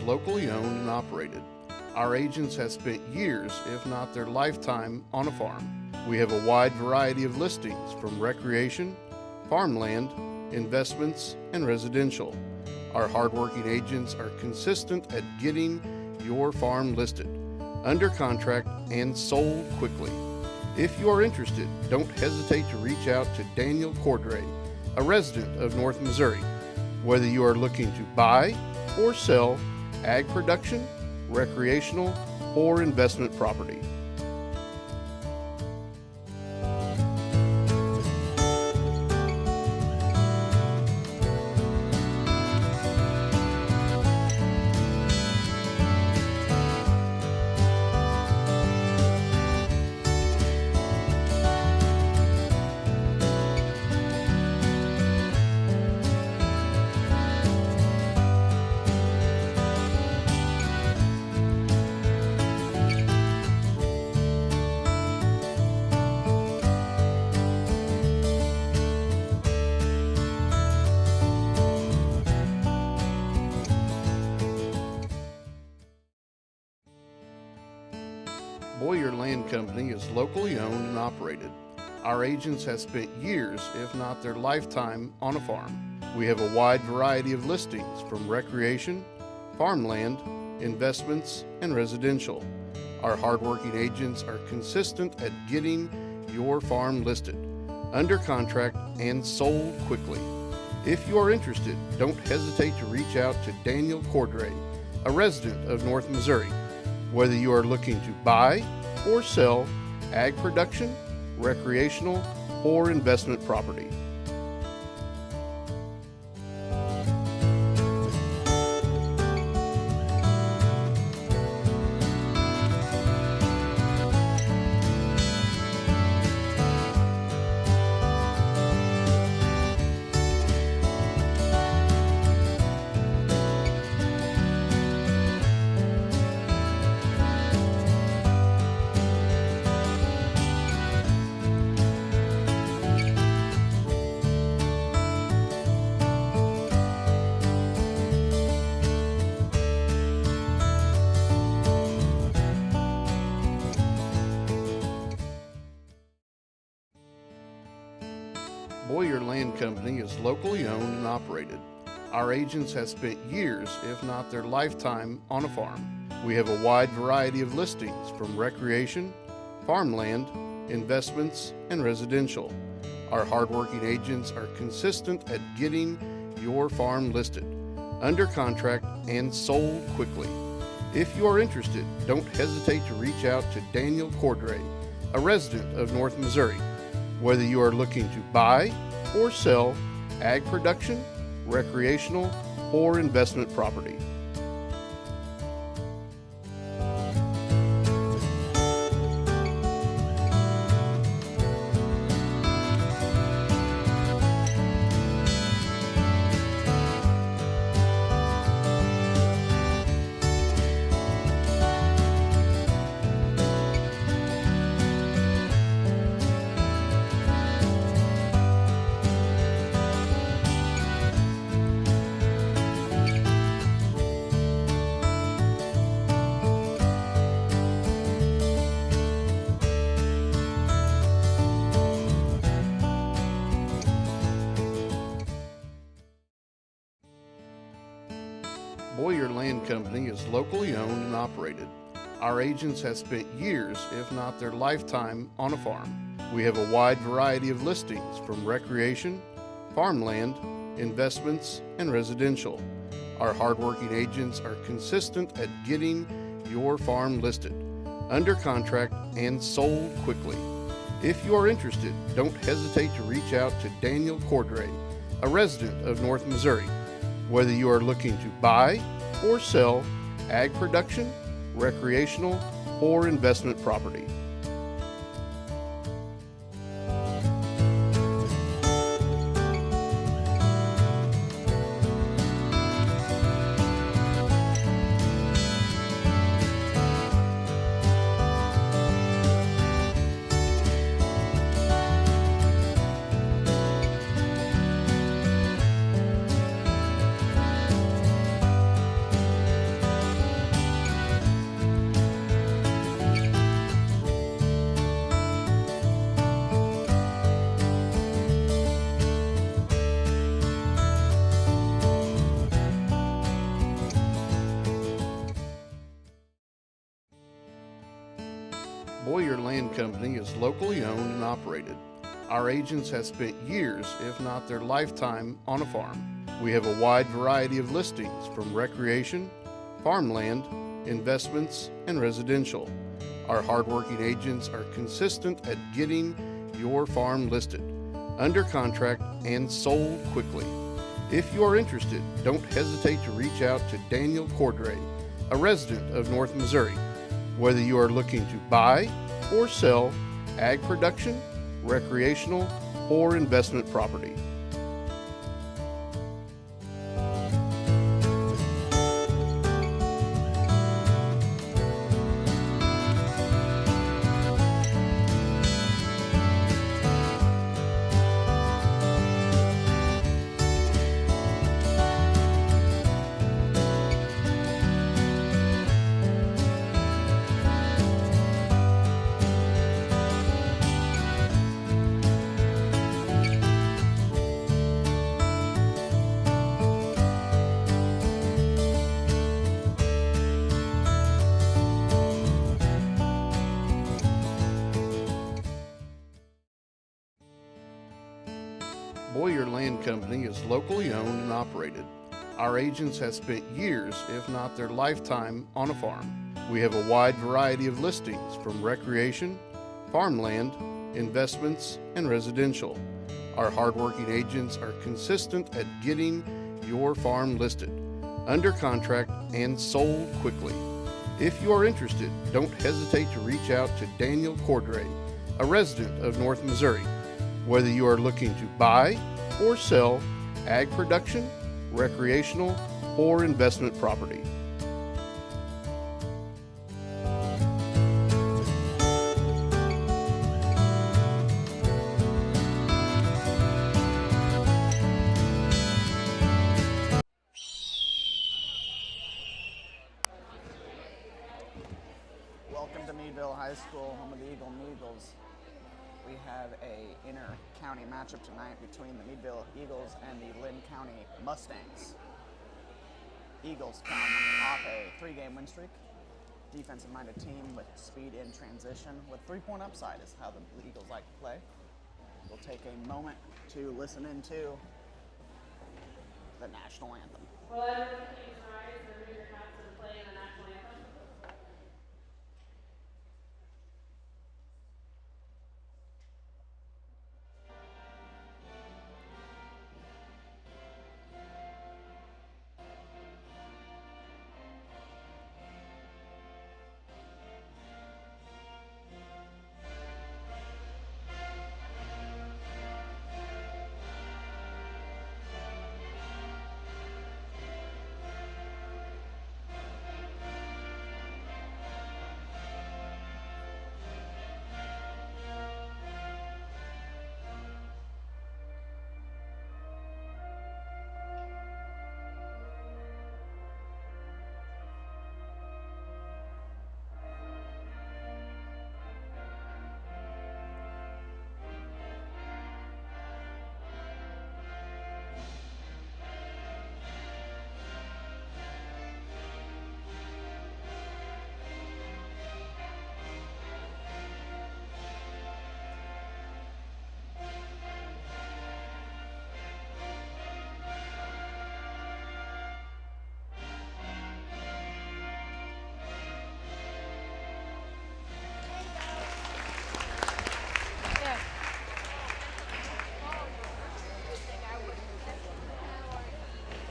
locally owned and operated. Our agents have spent years, if not their lifetime, on a farm. We have a wide variety of listings from recreation, farmland, investments, and residential. Our hardworking agents are consistent at getting your farm listed, under contract, and sold quickly. If you are interested, don't hesitate to reach out to Daniel Cordray, a resident of North Missouri. Whether you are looking to buy or sell ag production, recreational, or investment property. Boyer Land Company is locally owned and operated. Our agents have spent years, if not their lifetime, on a farm. We have a wide variety of listings from recreation, farmland, investments, and residential. Our hardworking agents are consistent at getting your farm listed, under contract, and sold quickly. If you are interested, don't hesitate to reach out to Daniel Cordray, a resident of North Missouri. Whether you are looking to buy or sell ag production, recreational, or investment property. Boyer Land Company is locally owned and operated. Our agents have spent years, if not their lifetime, on a farm. We have a wide variety of listings from recreation, farmland, investments, and residential. Our hardworking agents are consistent at getting your farm listed, under contract, and sold quickly. If you are interested, don't hesitate to reach out to Daniel Cordray, a resident of North Missouri. Whether you are looking to buy or sell ag production, recreational, or investment property. Boyer Land Company is locally owned and operated. Our agents have spent years, if not their lifetime, on a farm. We have a wide variety of listings from recreation, farmland, investments, and residential. Our hardworking agents are consistent at getting your farm listed, under contract, and sold quickly. If you are interested, don't hesitate to reach out to Daniel Cordray, a resident of North Missouri. Whether you are looking to buy or sell ag production, recreational, or investment property. Boyer Land Company is locally owned and operated. Our agents have spent years, if not their lifetime, on a farm. We have a wide variety of listings from recreation, farmland, investments, and residential. Our hardworking agents are consistent at getting your farm listed, under contract, and sold quickly. If you are interested, don't hesitate to reach out to Daniel Cordray, a resident of North Missouri. Whether you are looking to buy or sell ag production, recreational, or investment property. Boyer Land Company is locally owned and operated. Our agents have spent years, if not their lifetime, on a farm. We have a wide variety of listings from recreation, farmland, investments, and residential. Our hardworking agents are consistent at getting your farm listed, under contract, and sold quickly. If you are interested, don't hesitate to reach out to Daniel Cordray, a resident of North Missouri. Whether you are looking to buy or sell ag production, recreational, or investment property. Welcome to Meadville High School, home of the Eagles. We have a inter-county matchup tonight between the Meadville Eagles and the Linn County Mustangs. Eagles come off a 3-game win streak. Defensive-minded team with speed in transition with 3-point upside is how the Eagles like to play. We'll take a moment to listen into the national anthem. Will everyone please rise and remove your hats and play the national anthem?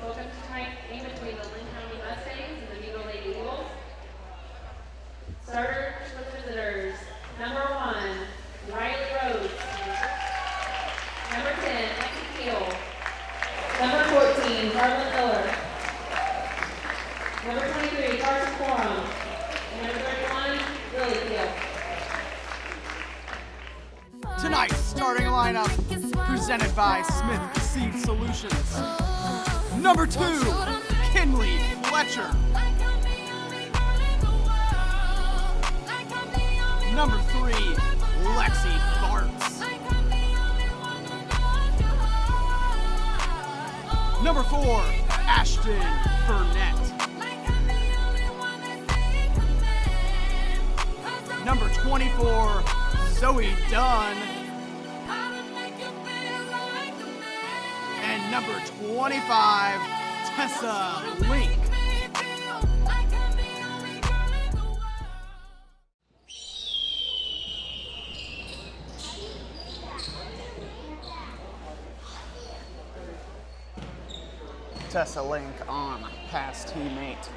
Welcome to tonight's game between the Linn County Mustangs and the Meadville Eagles. Starters with visitors. Number 1, Riley Rhodes. Number 10, Lexi Keel. Number 14, Carlin Miller. Number 23, Carson Forum. And number 31, Lily Keel. Tonight's starting lineup presented by Smith Seed Solutions. Number 2, Kinley Fletcher. Number 3, Lexi Bartz. Number 4, Ashton Burnett. Number 20, 24, Zoe Dunn. And number 25, Tessa Link. Tessa Link on past teammate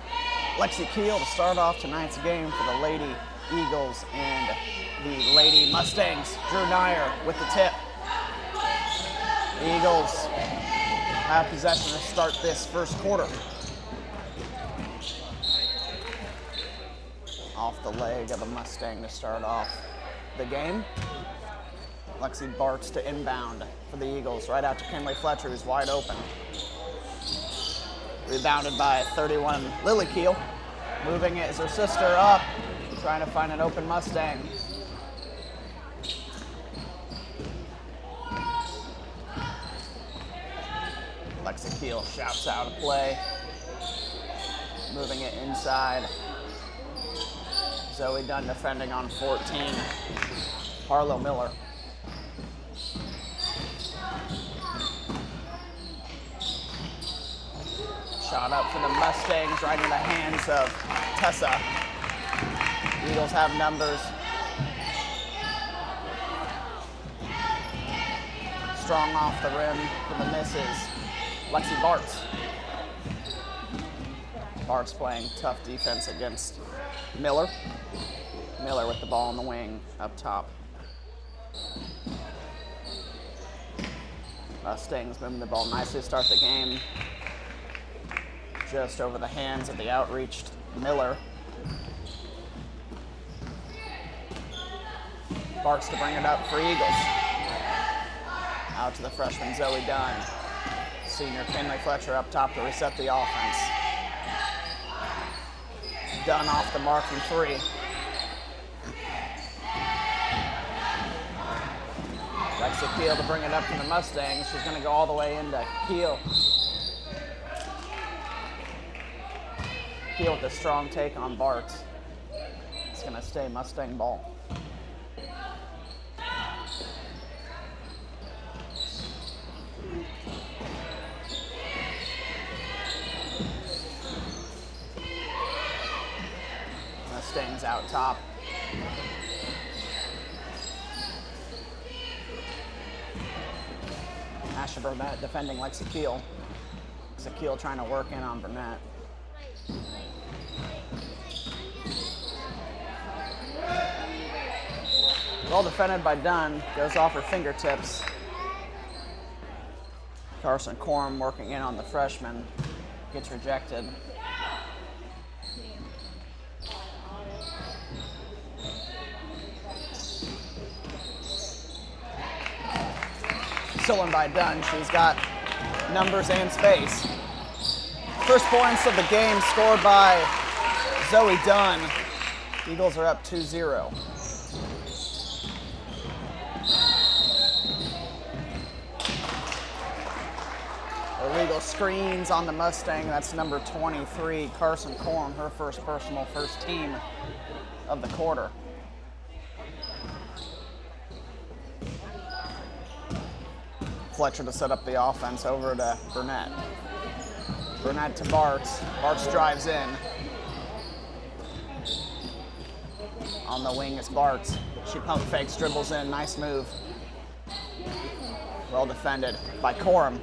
Lexi Keel to start off tonight's game for the Lady Eagles and the Lady Mustangs. Drew Nyer with the tip. The Eagles have possession to start this first quarter. Off the leg of the Mustang to start off the game. Lexi Bartz to inbound for the Eagles, right out to Kinley Fletcher, who's wide open. Rebounded by 31 Lily Keel. Moving it is her sister up, trying to find an open Mustang. Lexi Keel shouts out a play. Moving it inside. Zoe Dunn defending on 14. Harlow Miller. Shot up for the Mustangs, right in the hands of Tessa. Eagles have numbers. Strong off the rim for the misses. Lexi Bartz. Bartz playing tough defense against Miller. Miller with the ball in the wing up top. Mustangs moving the ball nicely to start the game. Just over the hands of the outreached Miller. Bartz to bring it up for Eagles. Out to the freshman Zoe Dunn. Senior Kinley Fletcher up top to reset the offense. Dunn off the mark from 3. Lexi Keel to bring it up from the Mustangs. She's going to go all the way into Keel. Keel with a strong take on Bartz. It's going to stay Mustang ball. Mustangs out top. Asha Burnett defending Lexi Keel. Lexi Keel trying to work in on Burnett. Well defended by Dunn, goes off her fingertips. Carson Corum working in on the freshman, gets rejected. Stolen by Dunn, she's got numbers and space. First points of the game scored by Zoe Dunn. Eagles are up 2-0. Illegal screens on the Mustang. That's number 23, Carson Corum, her first personal, first team of the quarter. Fletcher to set up the offense over to Burnett. Burnett to Bartz. Bartz drives in. On the wing is Bartz. She pump fakes, dribbles in. Nice move. Well defended by Corum.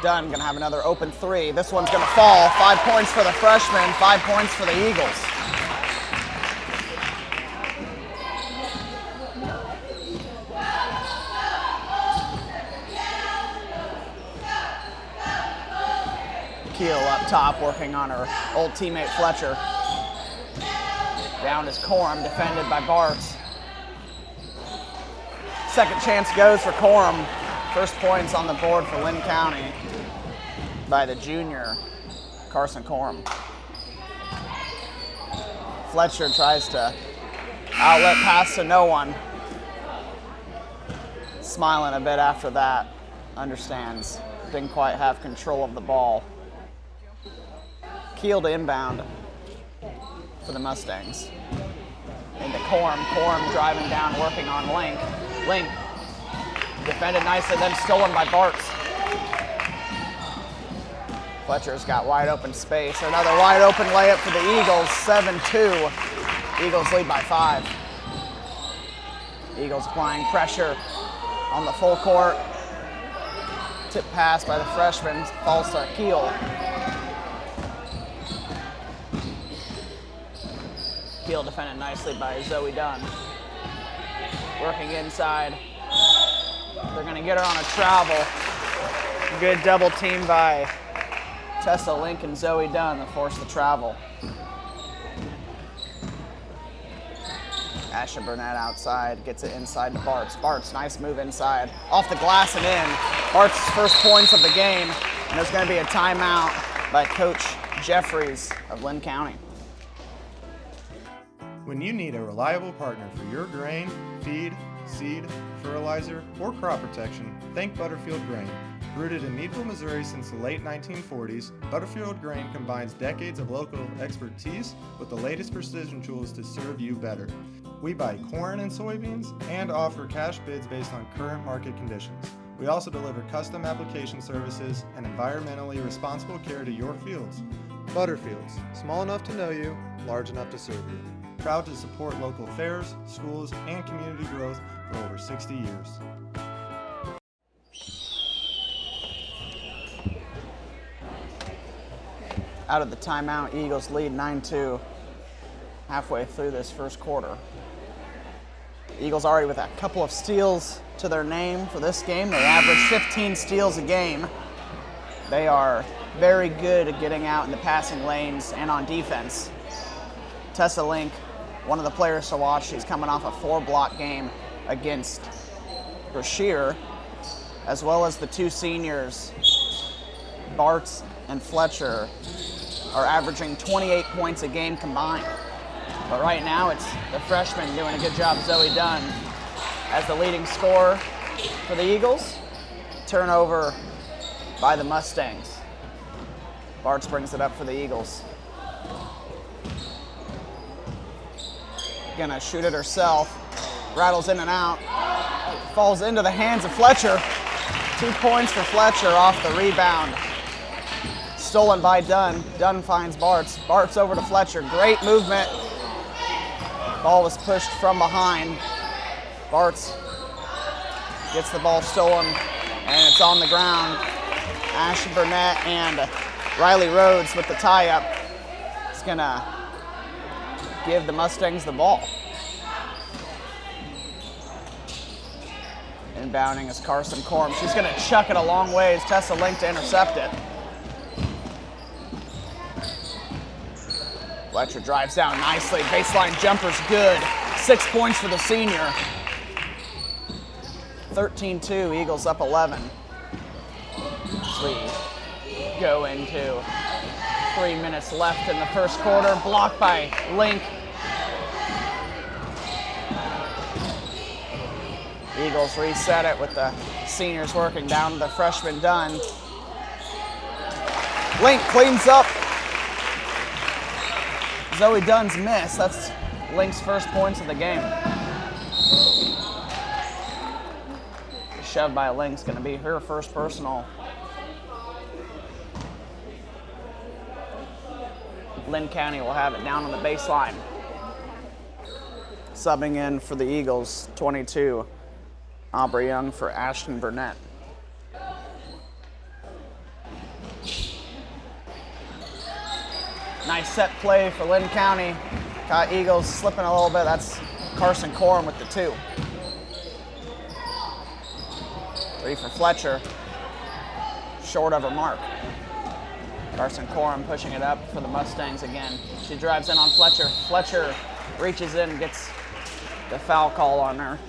Dunn gonna have another open 3. This one's gonna fall. 5 points for the freshman, 5 points for the Eagles. Keel up top, working on her old teammate Fletcher. Down is Corum, defended by Bartz. Second chance goes for Corum. First points on the board for Linn County by the junior, Carson Corum. Fletcher tries to outlet pass to no one. Smiling a bit after that. Understands, didn't quite have control of the ball. Keel to inbound for the Mustangs. into Corm. Corm driving down, working on Link. Link defended nicely, then stolen by Bartz. Fletcher's got wide open space. Another wide open layup for the Eagles, 7-2. Eagles lead by 5. Eagles applying pressure on the full court. Tip pass by the freshman, falls to Keel. Keel defended nicely by Zoe Dunn. Working inside. They're gonna get her on a travel. Good double team by Tessa Link and Zoe Dunn to force the travel. Ashton Burnett outside, gets it inside to Bartz. Bartz, nice move inside. Off the glass and in. Bart's first points of the game, and there's gonna be a timeout by Coach Jeffries of Linn County. When you need a reliable partner for your grain, feed, seed, fertilizer, or crop protection, think Butterfield Grain. Rooted in Meadville, Missouri since the late 1940s, Butterfield Grain combines decades of local expertise with the latest precision tools to serve you better. We buy corn and soybeans and offer cash bids based on current market conditions. We also deliver custom application services and environmentally responsible care to your fields. Butterfields, small enough to know you, large enough to serve you. Proud to support local fairs, schools, and community growth for over 60 years. Out of the timeout, Eagles lead 9-2 halfway through this first quarter. Eagles already with a couple of steals to their name for this game. They average 15 steals a game. They are very good at getting out in the passing lanes and on defense. Tessa Link, one of the players to watch. She's coming off a 4-block game against Brashear, as well as the two seniors, Bartz and Fletcher, are averaging 28 points a game combined. But right now, it's the freshman doing a good job, Zoe Dunn, as the leading scorer for the Eagles. Turnover by the Mustangs. Bartz brings it up for the Eagles. Gonna shoot it herself. Rattles in and out. Falls into the hands of Fletcher. 2 points for Fletcher off the rebound. Stolen by Dunn. Dunn finds Bartz. Bartz over to Fletcher. Great movement. Ball was pushed from behind. Bartz gets the ball stolen, and it's on the ground. Ashton Burnett and Riley Rhodes with the tie-up. It's gonna give the Mustangs the ball. Inbounding is Carson Corm. She's gonna chuck it a long ways. Tessa Link to intercept it. Fletcher drives down nicely. Baseline jumper's good. 6 points for the senior. 13-2, Eagles up 11. As we go into 3 minutes left in the first quarter. Blocked by Link. Eagles reset it with the seniors working down to the freshman Dunn. Link cleans up Zoe Dunn's miss. That's Link's first points of the game. The shove by Link's going to be her first personal. Linn County will have it down on the baseline. Subbing in for the Eagles, 22, Aubrey Young for Ashton Burnett. Nice set play for Linn County. Caught Eagles slipping a little bit. That's Carson Corm with the 2. 3 for Fletcher. Short of her mark. Carson Corm pushing it up for the Mustangs again. She drives in on Fletcher. Fletcher reaches in and gets the foul call on her.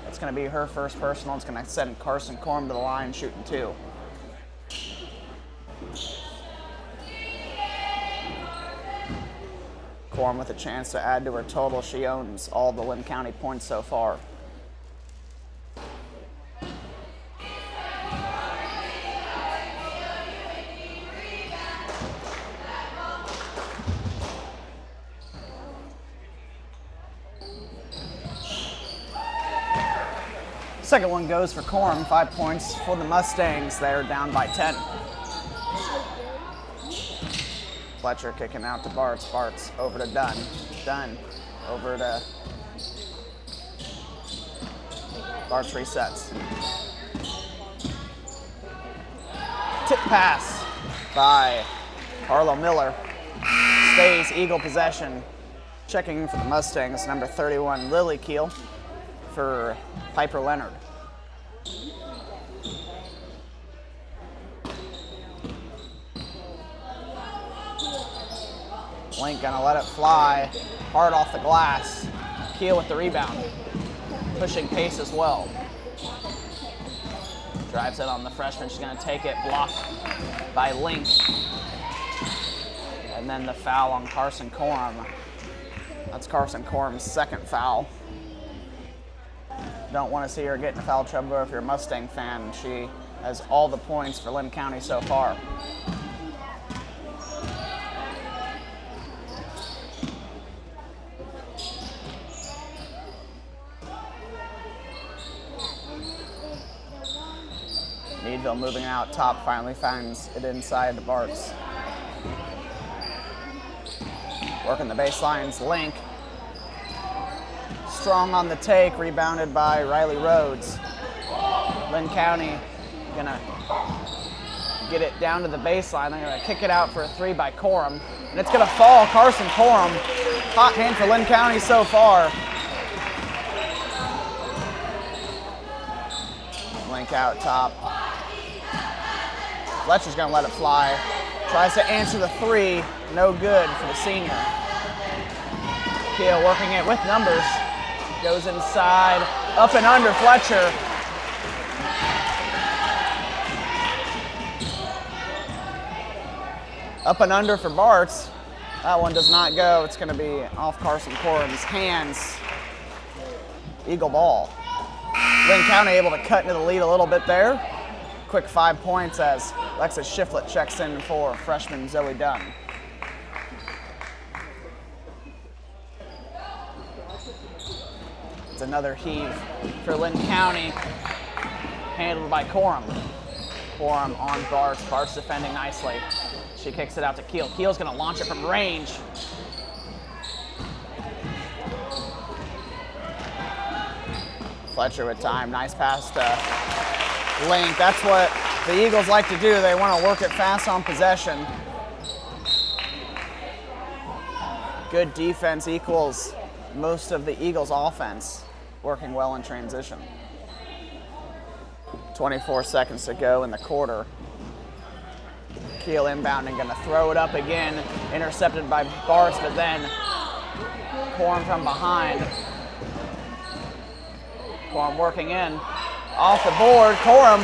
It's going to be her first personal. It's going to send Carson Corm to the line shooting 2. Corm with a chance to add to her total. She owns all the Linn County points so far. Second one goes for Coram, 5 points for the Mustangs. They're down by 10. Fletcher kicking out to Bartz. Bartz over to Dunn. Dunn over to Bartz resets. Tip pass by Harlow Miller. Stays Eagle possession. Checking for the Mustangs, number 31, Lily Keel for Piper Leonard. Link gonna let it fly, hard off the glass. Keel with the rebound, pushing pace as well. Drives it on the freshman, she's gonna take it, blocked by Link. And then the foul on Carson Coram. That's Carson Coram's second foul. Don't want to see her get in foul trouble if you're a Mustang fan. She has all the points for Linn County so far. Meadville moving out top, finally finds it inside to Bartz. Working the baselines, Link. Strong on the take, rebounded by Riley Rhodes. Linn County gonna get it down to the baseline. They're gonna kick it out for a three by Coram. And it's gonna fall, Carson Coram. Hot hand for Linn County so far. Link out top. Fletcher's gonna let it fly. Tries to answer the three, no good for the senior. Keel working it with numbers. Goes inside, up and under Fletcher. Up and under for Bartz. That one does not go. It's gonna be off Carson Coram's hands. Eagle ball. Linn County able to cut into the lead a little bit there. Quick 5 points as Alexis Shiflett checks in for freshman Zoe Dunn. It's another heave for Linn County, handled by Coram. Coram on Bartz. Bartz defending nicely. She kicks it out to Keel. Keel's gonna launch it from range. Fletcher with time. Nice pass to Link. That's what the Eagles like to do. They want to work it fast on possession. Good defense equals most of the Eagles' offense, working well in transition. 24 seconds to go in the quarter. Keel inbounding, gonna throw it up again. Intercepted by Bartz, but then Coram from behind. Coram working in. Off the board, Coram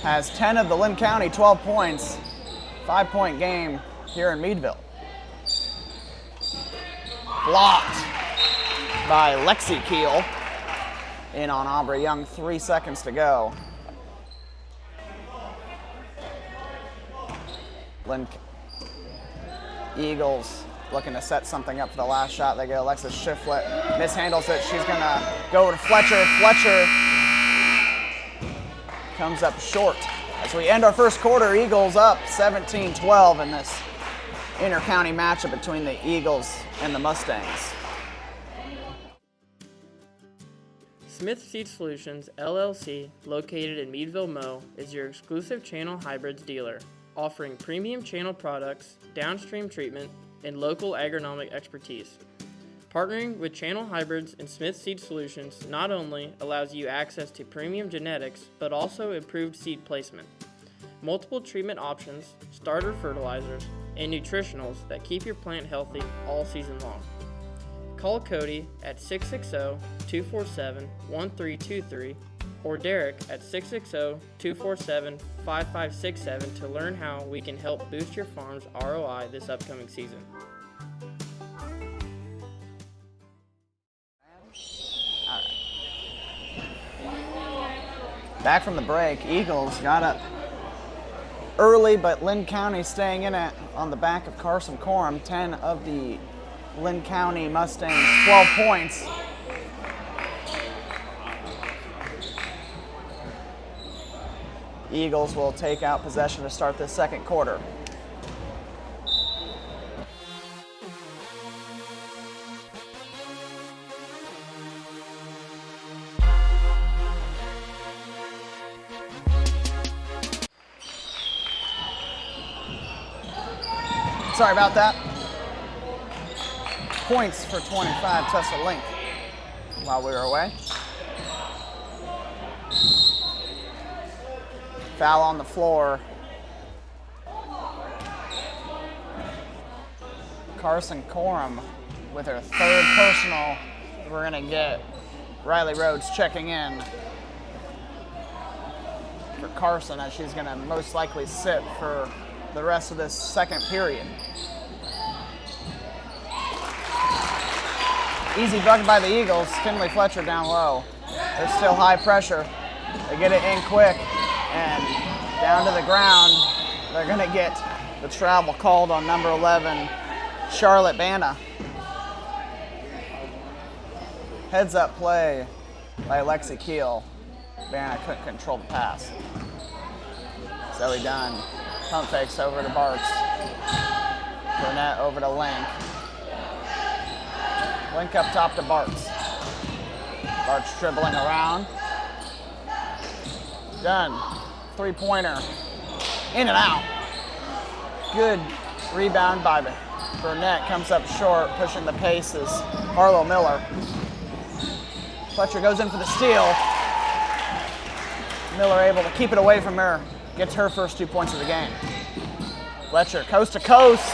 has 10 of the Linn County 12 points. 5-point game here in Meadville. Blocked by Lexi Keel. In on Aubrey Young, 3 seconds to go. Linn Eagles looking to set something up for the last shot. They go Alexis Shiflett, mishandles it. She's gonna go to Fletcher. Fletcher comes up short. As we end our first quarter, Eagles up 17-12 in this inter-county matchup between the Eagles and the Mustangs. Smith Seed Solutions, LLC, located in Meadville, Mo, is your exclusive channel hybrids dealer, offering premium channel products, downstream treatment, and local agronomic expertise. Partnering with Channel Hybrids and Smith Seed Solutions not only allows you access to premium genetics, but also improved seed placement, multiple treatment options, starter fertilizers, and nutritionals that keep your plant healthy all season long. Call Cody at 660-247-1323 or Derek at 660-247-5567 to learn how we can help boost your farm's ROI this upcoming season. Back from the break, Eagles got up early, but Linn County staying in it on the back of Carson Coram. 10 of the Linn County Mustangs 12 points. Eagles will take out possession to start this second quarter. Sorry about that. Points for 25, Tessa Link while we were away. Foul on the floor. Carson Corum with her third personal. We're gonna get Riley Rhodes checking in for Carson, as she's gonna most likely sit for the rest of this second period. Easy bucket by the Eagles. Kinley Fletcher down low. They're still high pressure. They get it in quick and down to the ground. They're going to get the travel called on number 11, Charlotte Banna. Heads up play by Lexi Keel. Banna couldn't control the pass. Zoe Dunn. Pump fakes over to Bartz. Burnett over to Link. Link up top to Bartz. Bartz dribbling around. Dunn. Three-pointer. In and out. Good rebound by Burnett. Comes up short, pushing the paces. Harlow Miller. Fletcher goes in for the steal. Miller able to keep it away from her. Gets her first 2 points of the game. Fletcher, coast to coast.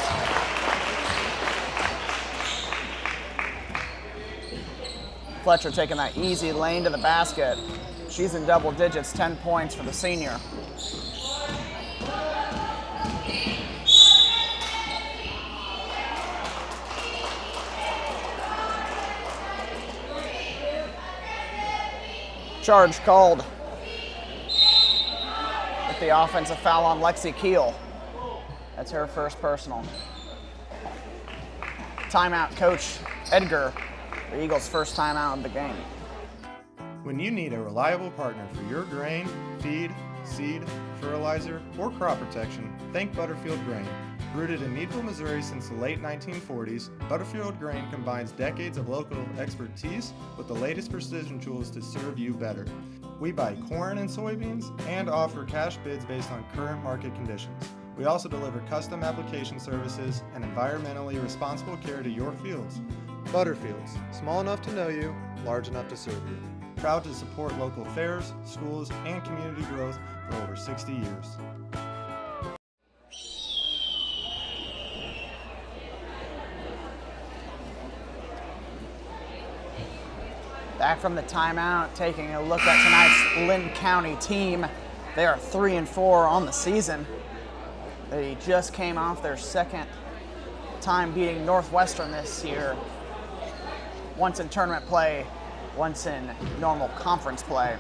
Fletcher taking that easy lane to the basket. She's in double digits, 10 points for the senior. Charge called. The offensive foul on Lexi Keel. That's her first personal. Timeout, Coach Edgar. The Eagles' first timeout of the game. When you need a reliable partner for your grain, feed, seed, fertilizer, or crop protection, think Butterfield Grain. Rooted in Meadville, Missouri since the late 1940s, Butterfield Grain combines decades of local expertise with the latest precision tools to serve you better. We buy corn and soybeans and offer cash bids based on current market conditions. We also deliver custom application services and environmentally responsible care to your fields. Butterfields, small enough to know you, large enough to serve you. Proud to support local fairs, schools, and community growth for over 60 years. Back from the timeout, taking a look at tonight's Linn County team. They are 3-4 on the season. They just came off their second time beating Northwestern this year. Once in tournament play, once in normal conference play.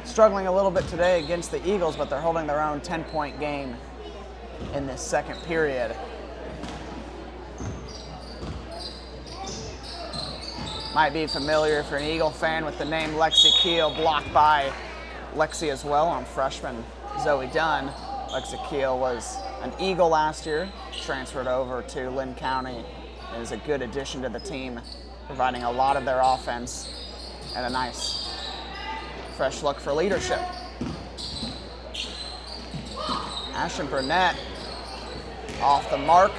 Struggling a little bit today against the Eagles, but they're holding their own 10-point game in this second period. Might be familiar if you're an Eagle fan with the name Lexi Keel, blocked by Lexi as well on freshman Zoe Dunn. Lexi Keel was an Eagle last year, transferred over to Linn County, and is a good addition to the team, providing a lot of their offense and a nice fresh look for leadership. Ashton Burnett off the mark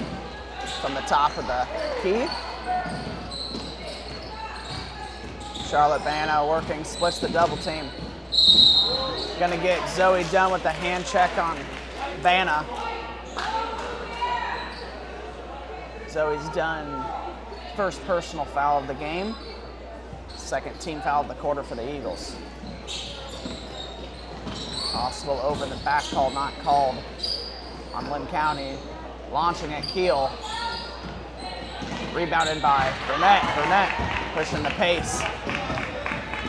from the top of the key. Charlotte Banna working, splits the double team. Gonna get Zoe Dunn with the hand check on Banna. Zoe's done first personal foul of the game. Second team foul of the quarter for the Eagles. Possible over the back call, not called on Linn County. Launching at Keel. Rebounded by Burnett. Burnett pushing the pace.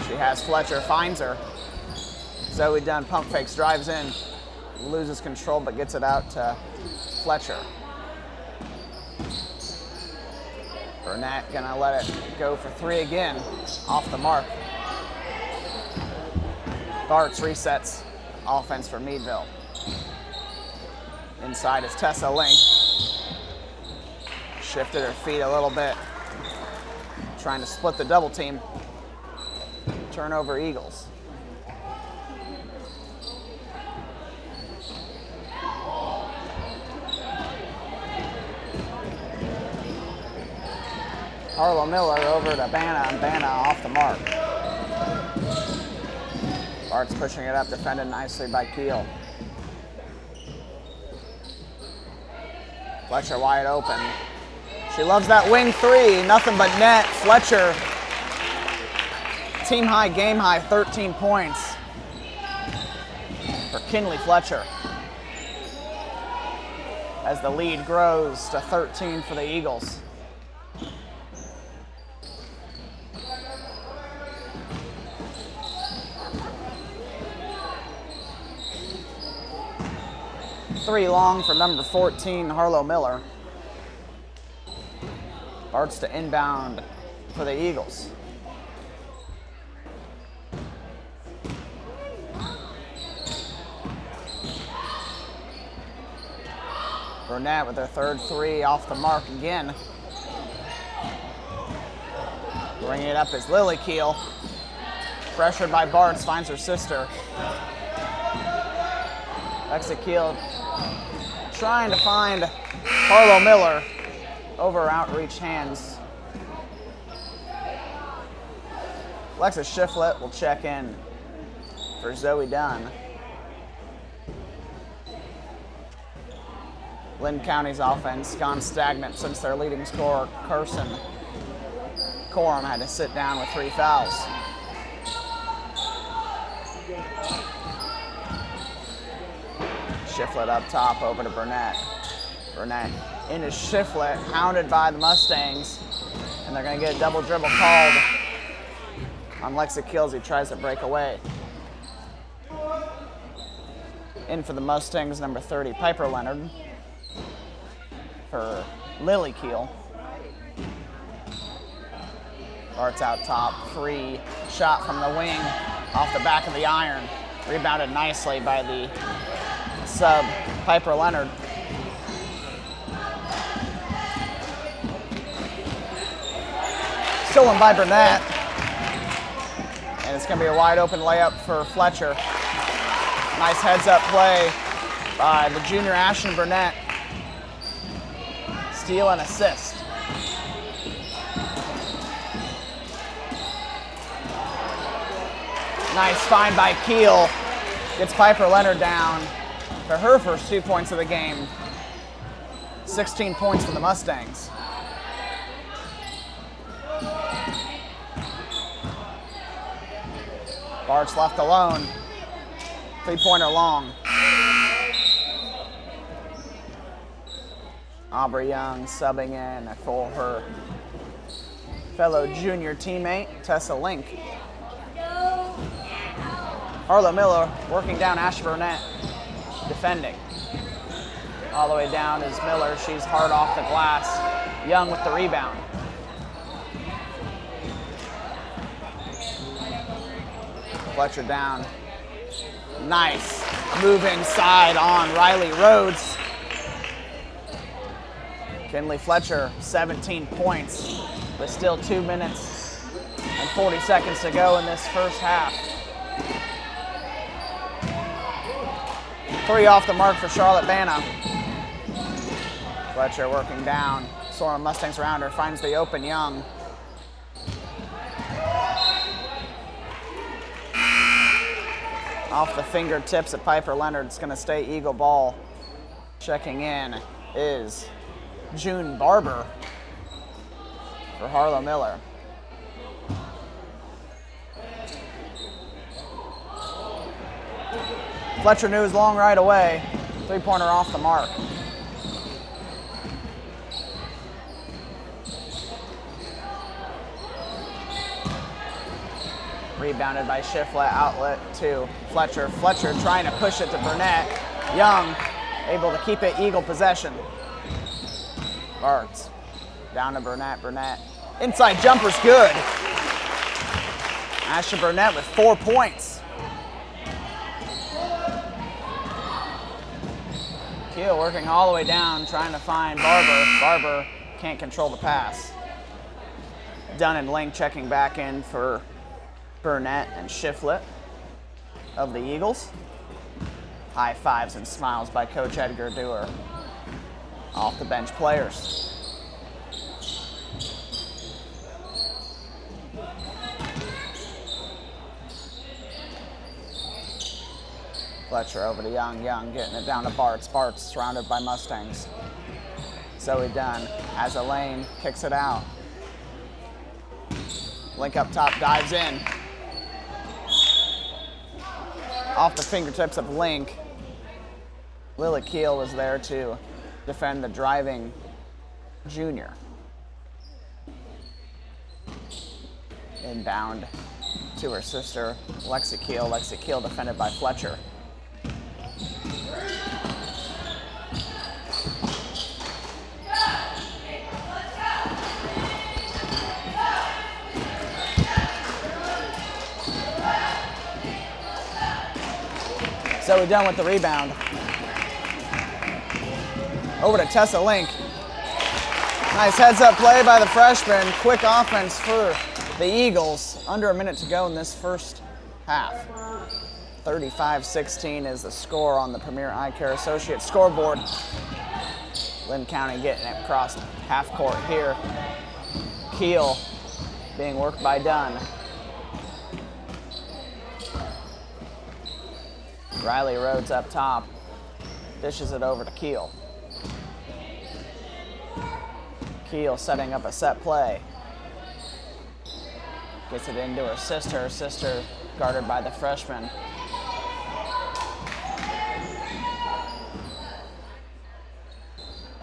She has Fletcher, finds her. Zoe Dunn pump fakes, drives in, loses control but gets it out to Fletcher. Burnett gonna let it go for three again, off the mark. Bartz resets offense for Meadville. Inside is Tessa Link. Shifted her feet a little bit. Trying to split the double team. Turnover Eagles. Harlow Miller over to Banna, and Banna off the mark. Bart's pushing it up, defended nicely by Keel. Fletcher wide open. She loves that wing three, nothing but net. Fletcher, team high, game high, 13 points for Kinley Fletcher. As the lead grows to 13 for the Eagles. Three long for number 14, Harlow Miller. Bart's to inbound for the Eagles. Burnett with her third three off the mark again. Bringing it up is Lily Keel. Pressured by Bartz, finds her sister. Lexa Keel trying to find Harlow Miller over outreach hands. Lexa Shiflett will check in for Zoe Dunn. Linn County's offense gone stagnant since their leading scorer, Carson Coram, had to sit down with 3 fouls. Shiflett up top over to Burnett. Burnett into Shiflett, hounded by the Mustangs, and they're going to get a double dribble called on Lexa Keel as he tries to break away. In for the Mustangs, number 30, Piper Leonard. For Lily Keel. Bart's out top, free shot from the wing off the back of the iron. Rebounded nicely by the sub, Piper Leonard. Stolen by Burnett. And it's going to be a wide open layup for Fletcher. Nice heads up play by the junior Ashton Burnett. Steal and assist. Nice find by Keel. Gets Piper Leonard down for her first 2 points of the game. 16 points for the Mustangs. Bart's left alone. 3-pointer long. Aubrey Young subbing in for her fellow junior teammate, Tessa Link. Harlow Miller working down Ashley Burnett, defending. All the way down is Miller. She's hard off the glass. Young with the rebound. Fletcher down. Nice move inside on Riley Rhodes. Kinley Fletcher, 17 points, with still 2 minutes and 40 seconds to go in this first half. 3 off the mark for Charlotte Banna. Fletcher working down. Soren Mustangs around her, finds the open Young. Off the fingertips of Piper Leonard. It's going to stay Eagle ball. Checking in is June Barber for Harlow Miller. Fletcher knew his long right away. 3-pointer off the mark. Rebounded by Shiflett, outlet to Fletcher. Fletcher trying to push it to Burnett. Young able to keep it Eagle possession. Bartz down to Burnett. Burnett inside jumper's good. Ashley Burnett with 4 points. Keel working all the way down, trying to find Barber. Barber can't control the pass. Dunn and Link checking back in for Burnett and Shiflett of the Eagles. High fives and smiles by Coach Edgar Dewar. Off the bench players. Fletcher over to Young. Young getting it down to Bartz. Bartz surrounded by Mustangs. Zoe Dunn has a lane, kicks it out. Link up top, dives in. Off the fingertips of Link. Lily Keel was there to defend the driving junior. Inbound to her sister, Lexi Keel. Lexi Keel defended by Fletcher. So we're done with the rebound. Over to Tessa Link. Nice heads-up play by the freshman. Quick offense for the Eagles. Under a minute to go in this first half. 35-16 is the score on the Premier Eye Care Associates scoreboard. Linn County getting it across half court here. Keel being worked by Dunn. Riley Rhodes up top, dishes it over to Keel. Keel setting up a set play. Gets it into her sister. Her sister guarded by the freshman.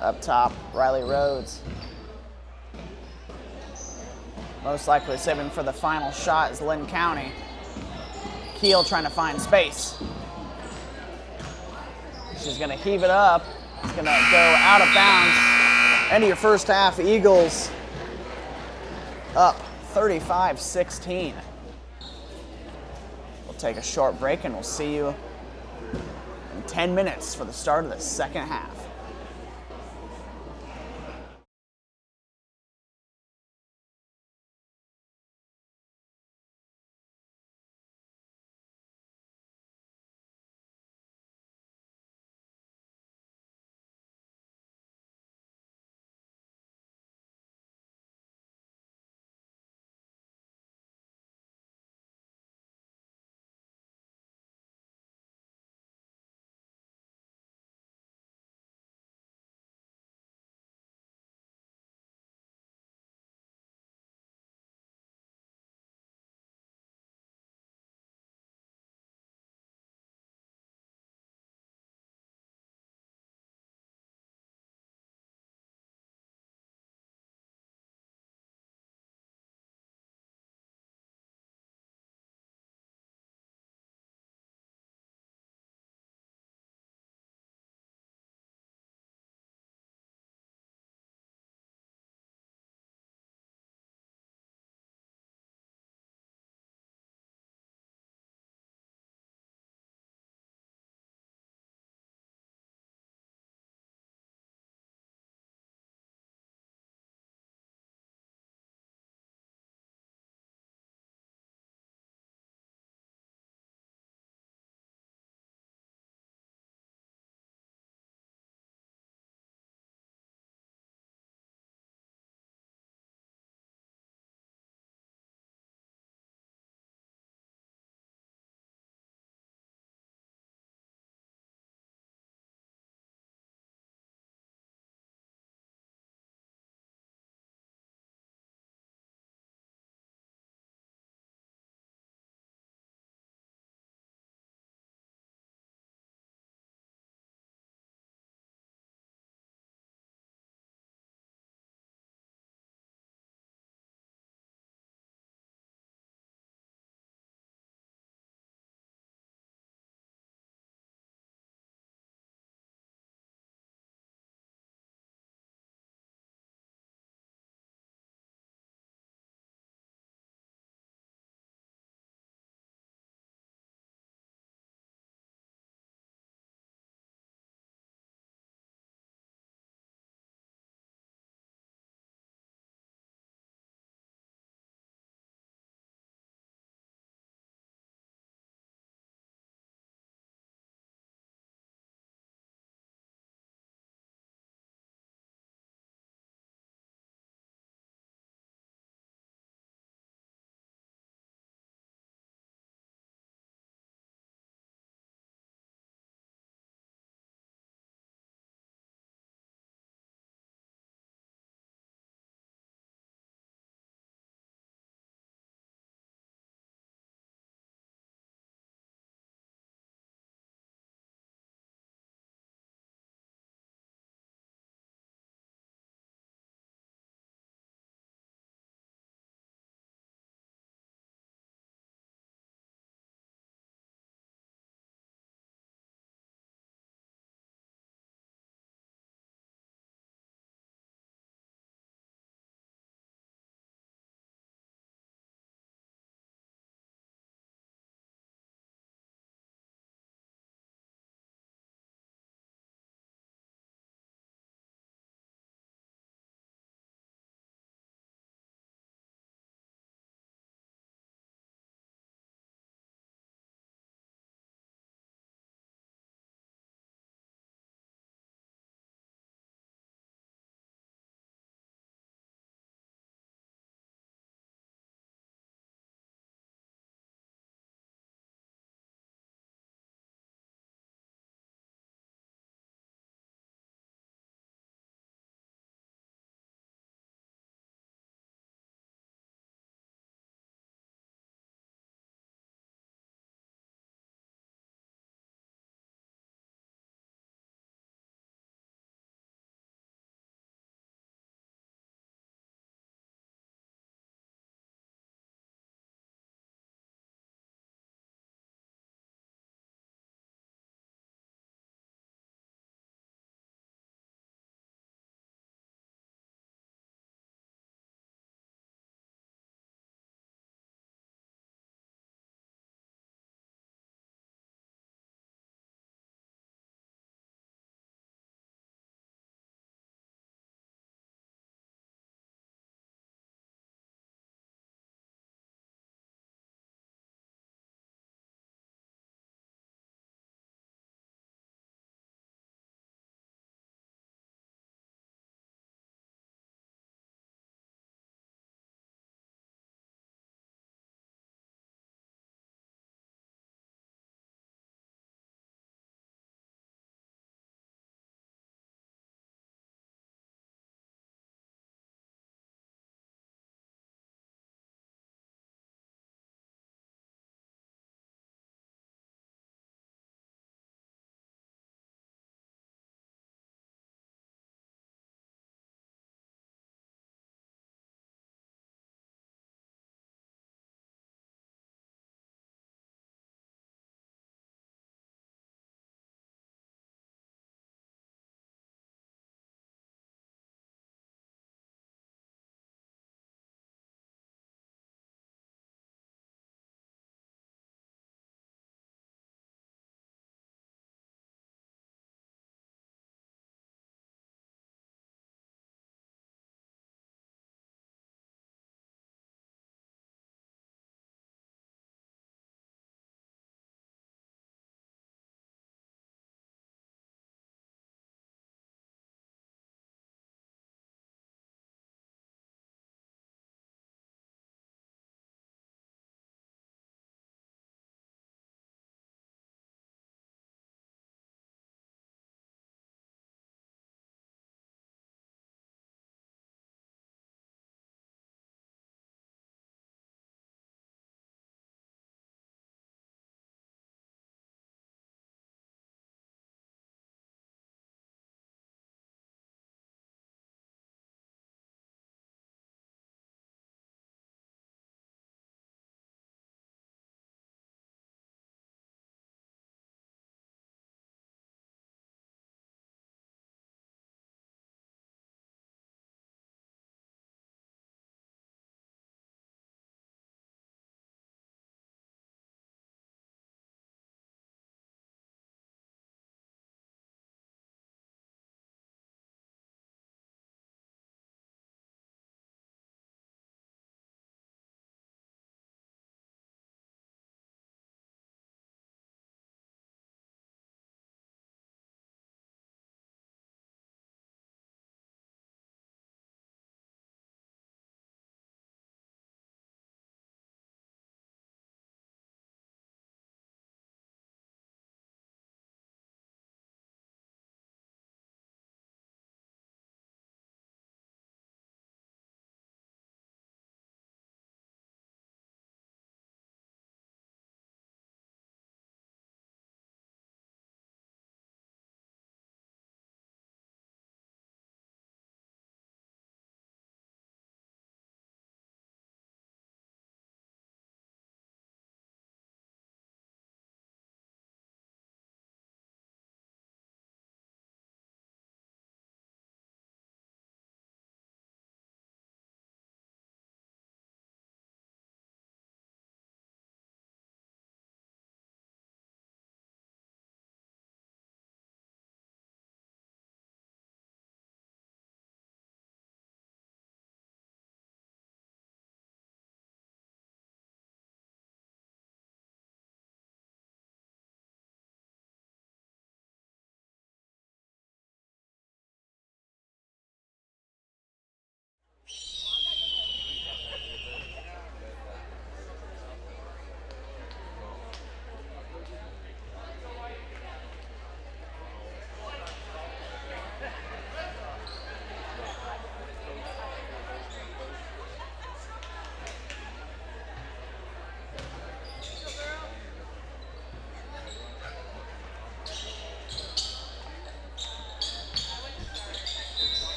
Up top, Riley Rhodes. Most likely saving for the final shot is Linn County. Keel trying to find space. She's gonna heave it up. It's gonna go out of bounds. End of your first half, Eagles up 35-16. We'll take a short break and we'll see you in 10 minutes for the start of the second half.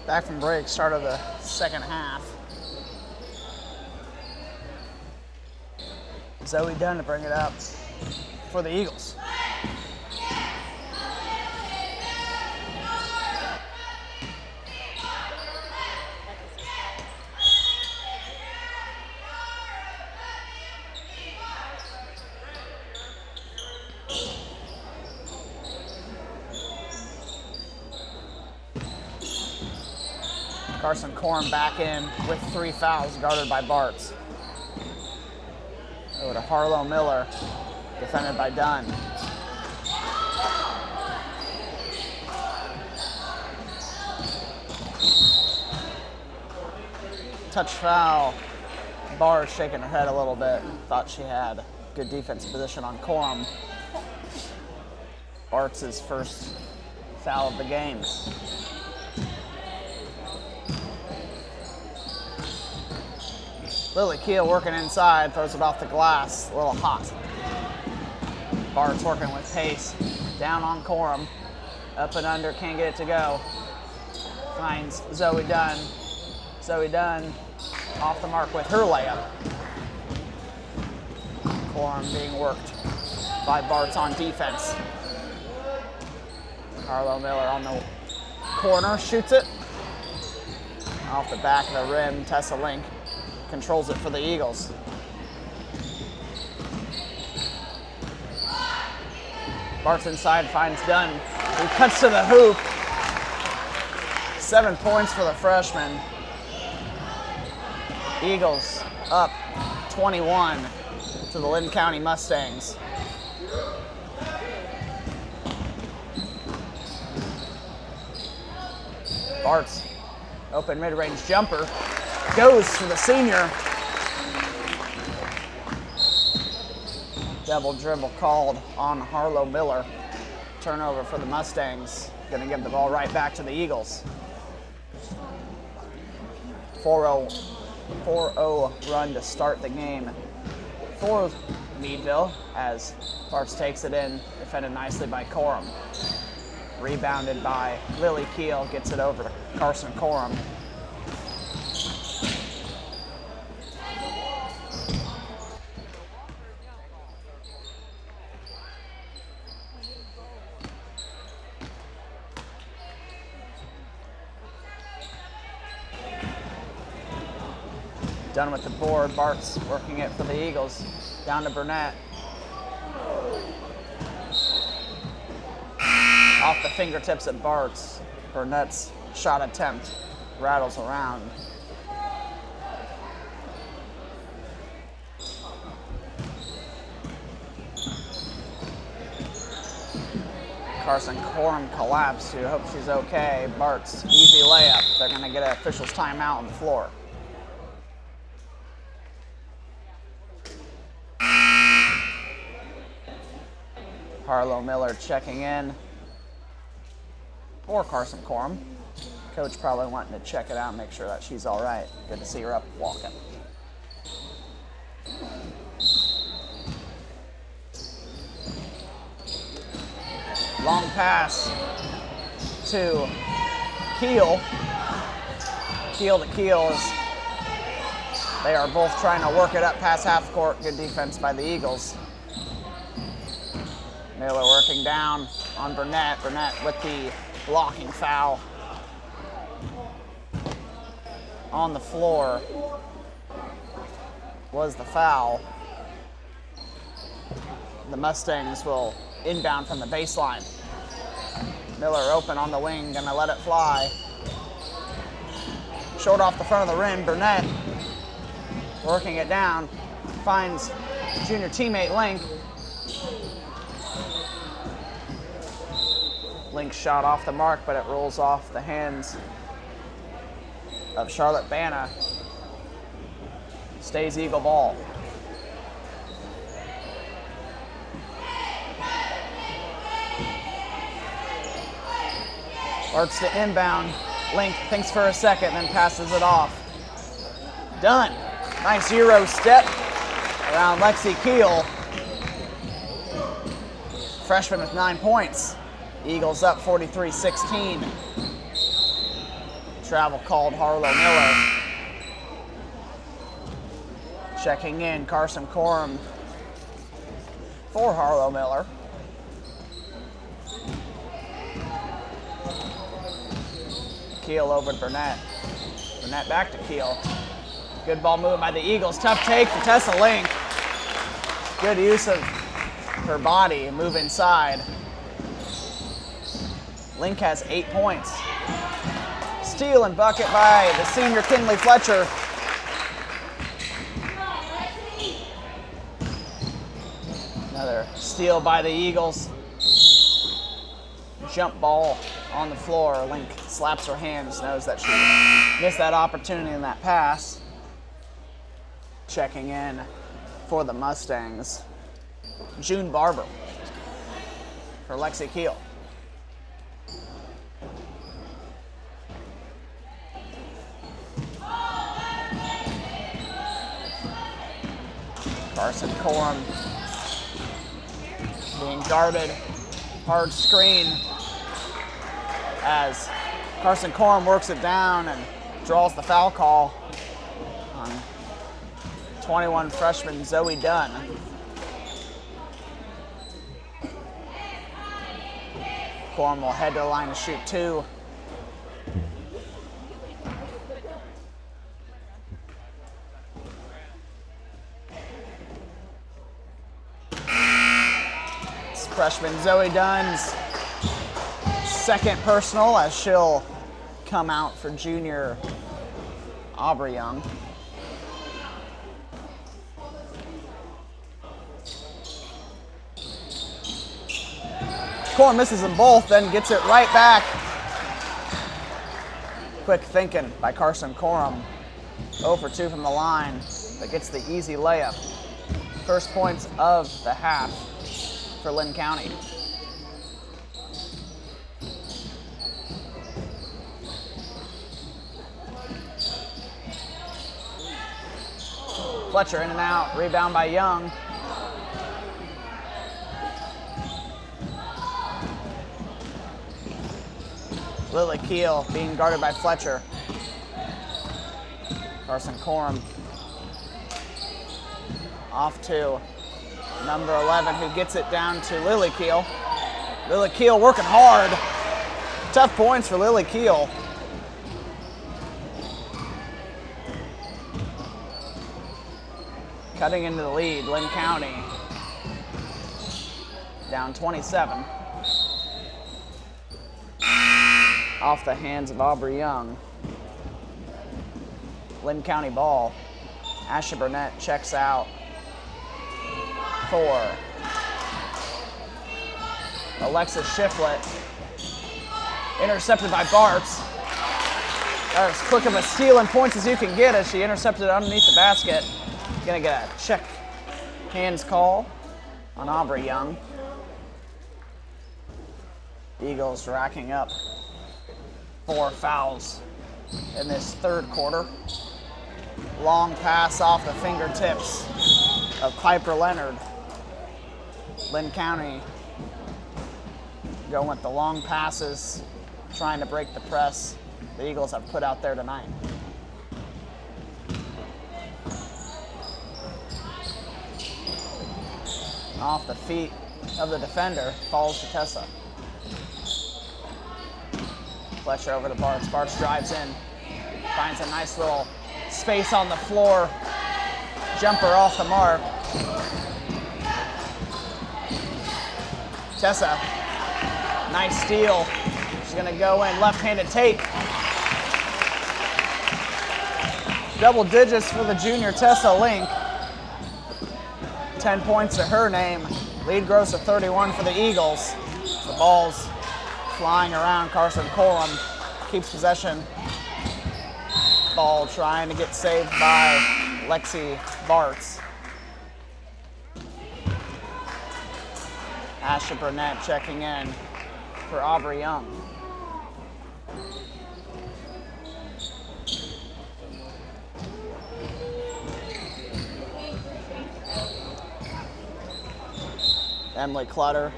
Back from break, start of the second half. Zoe Dunn to bring it up for the Eagles. Carson Corum back in with 3 fouls, guarded by Bartz. Over to Harlow Miller, defended by Dunn. Touch foul. Barr shaking her head a little bit. Thought she had good defensive position on Corum. Bart's first foul of the game. Lily Keel working inside, throws it off the glass, a little hot. Bart's working with pace, down on Corum, up and under, can't get it to go. Finds Zoe Dunn. Zoe Dunn off the mark with her layup. Corum being worked by Bart's on defense. Harlow Miller on the corner, shoots it. Off the back of the rim, Tessa Link controls it for the Eagles. Bart's inside, finds Dunn. He cuts to the hoop. 7 points for the freshman. Eagles up 21 to the Linn County Mustangs. Bart's open mid-range jumper goes for the senior. Double dribble called on Harlow Miller. Turnover for the Mustangs. Gonna give the ball right back to the Eagles. 4-0 run to start the game for Meadville as Bartz takes it in, defended nicely by Corum. Rebounded by Lily Keel, gets it over to Carson Corum. Done with the board. Bart's working it for the Eagles. Down to Burnett. Off the fingertips at Bart's. Burnett's shot attempt rattles around. Carson Corum collapsed. You hope she's okay. Bart's easy layup. They're going to get an official's timeout on the floor. Harlow Miller checking in for Carson Corum. Coach probably wanting to check it out and make sure that she's all right. Good to see her up walking. Long pass to Keel. Keel to Keel as they are both trying to work it up past half court. Good defense by the Eagles. Miller working down on Burnett. Burnett with the blocking foul. On the floor was the foul. The Mustangs will inbound from the baseline. Miller open on the wing, gonna let it fly. Short off the front of the rim, Burnett working it down. Finds junior teammate Link. Link shot off the mark, but it rolls off the hands of Charlotte Banna. Stays Eagle ball. Bart's to inbound. Link thinks for a second, then passes it off. Dunn. Nice Euro step around Lexi Keel. Freshman with 9 points. Eagles up 43-16. Travel called Harlow Miller. Checking in, Carson Corum for Harlow Miller. Keel over to Burnett. Burnett back to Keel. Good ball movement by the Eagles. Tough take for Tessa Link. Good use of her body, move inside. Link has 8 points. Steal and bucket by the senior Kinley Fletcher. Another steal by the Eagles. Jump ball on the floor. Link slaps her hands, knows that she missed that opportunity in that pass. Checking in for the Mustangs, June Barber for Lexi Keel. Carson Corum being guarded. Hard screen as Carson Corum works it down and draws the foul call on 21 freshman Zoe Dunn. Corum will head to the line to shoot 2. It's freshman Zoe Dunn's second personal as she'll come out for junior Aubrey Young. Corum misses them both, then gets it right back. Quick thinking by Carson Corum. 0 for 2 from the line, but gets the easy layup. First points of the half for Linn County. Fletcher in and out, rebound by Young. Lily Keel being guarded by Fletcher. Carson Corum off to number 11 who gets it down to Lily Keel. Lily Keel working hard. Tough points for Lily Keel. Cutting into the lead, Linn County down 27. Off the hands of Aubrey Young. Linn County ball. Ashley Burnett checks out for Alexis Shiflett. Intercepted by Bartz. As quick of a steal and points as you can get as she intercepted it underneath the basket. Gonna get a check hands call on Aubrey Young. Eagles racking up 4 fouls in this third quarter. Long pass off the fingertips of Piper Leonard. Linn County going with the long passes, trying to break the press the Eagles have put out there tonight. Off the feet of the defender, falls to Tessa. Fletcher over to Bartz. Bartz drives in, finds a nice little space on the floor. Jumper off the mark. Tessa, nice steal. She's gonna go in, left-handed take. Double digits for the junior Tessa Link. 10 points to her name. Lead grows to 31 for the Eagles. The ball's flying around. Carson Corum keeps possession. Ball trying to get saved by Lexi Bartz. Asha Burnett checking in for Aubrey Young. Emily Clutter,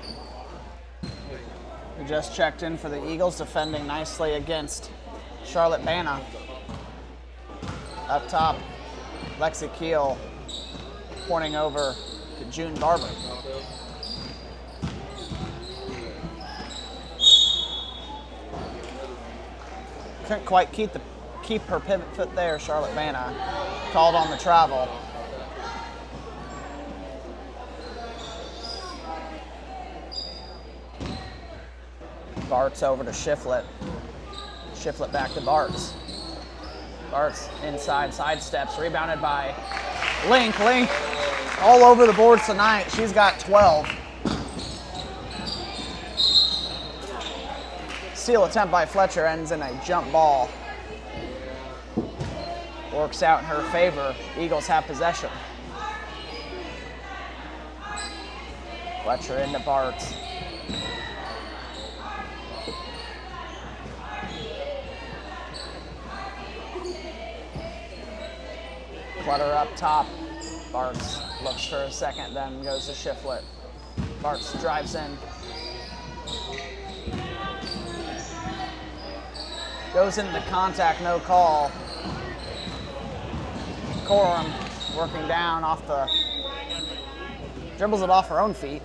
who just checked in for the Eagles, defending nicely against Charlotte Banna. Up top, Lexi Keel pointing over to June Barber. Couldn't quite keep her pivot foot there, Charlotte Banna. Called on the travel. Bartz over to Shiflett. Shiflett back to Bartz. Bartz inside, sidesteps, rebounded by Link. Link all over the boards tonight. She's got 12. Steal attempt by Fletcher ends in a jump ball. Works out in her favor. Eagles have possession. Fletcher into Bartz. Clutter up top. Bartz looks for a second, then goes to Shiflett. Bartz drives in. Goes into the contact, no call. Corum working down off the, dribbles it off her own feet.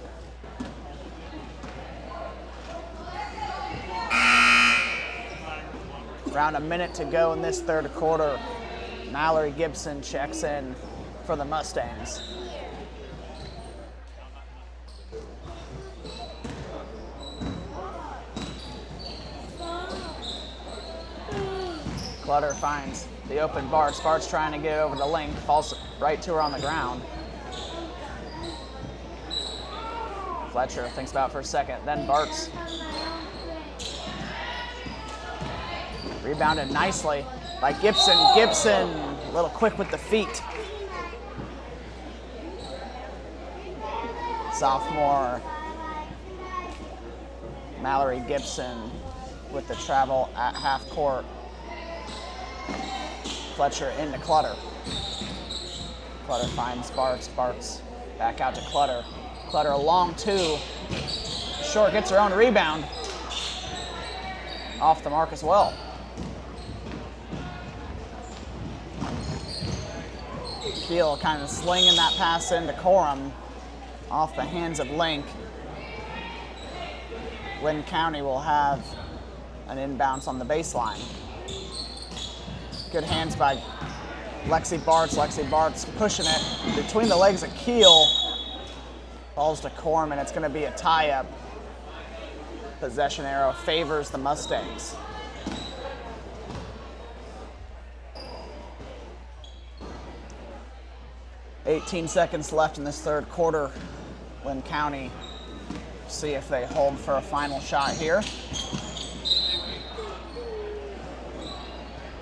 Around a minute to go in this third quarter. Mallory Gibson checks in for the Mustangs. Clutter finds the open Bartz. Bartz trying to get over the Link, falls right to her on the ground. Fletcher thinks about it for a second, then Bartz. Rebounded nicely by Gibson. Gibson, a little quick with the feet. Sophomore Mallory Gibson with the travel at half court. Fletcher into Clutter. Clutter finds Bartz. Bartz back out to Clutter. Clutter a long two. Short gets her own rebound. Off the mark as well. Keel kind of slinging that pass into Corum. Off the hands of Link. Linn County will have an inbounds on the baseline. Good hands by Lexi Bartz. Lexi Bartz pushing it between the legs of Keel. Falls to Corum, and it's going to be a tie-up. Possession arrow favors the Mustangs. $18 seconds left in this third quarter. Linn County, see if they hold for a final shot here.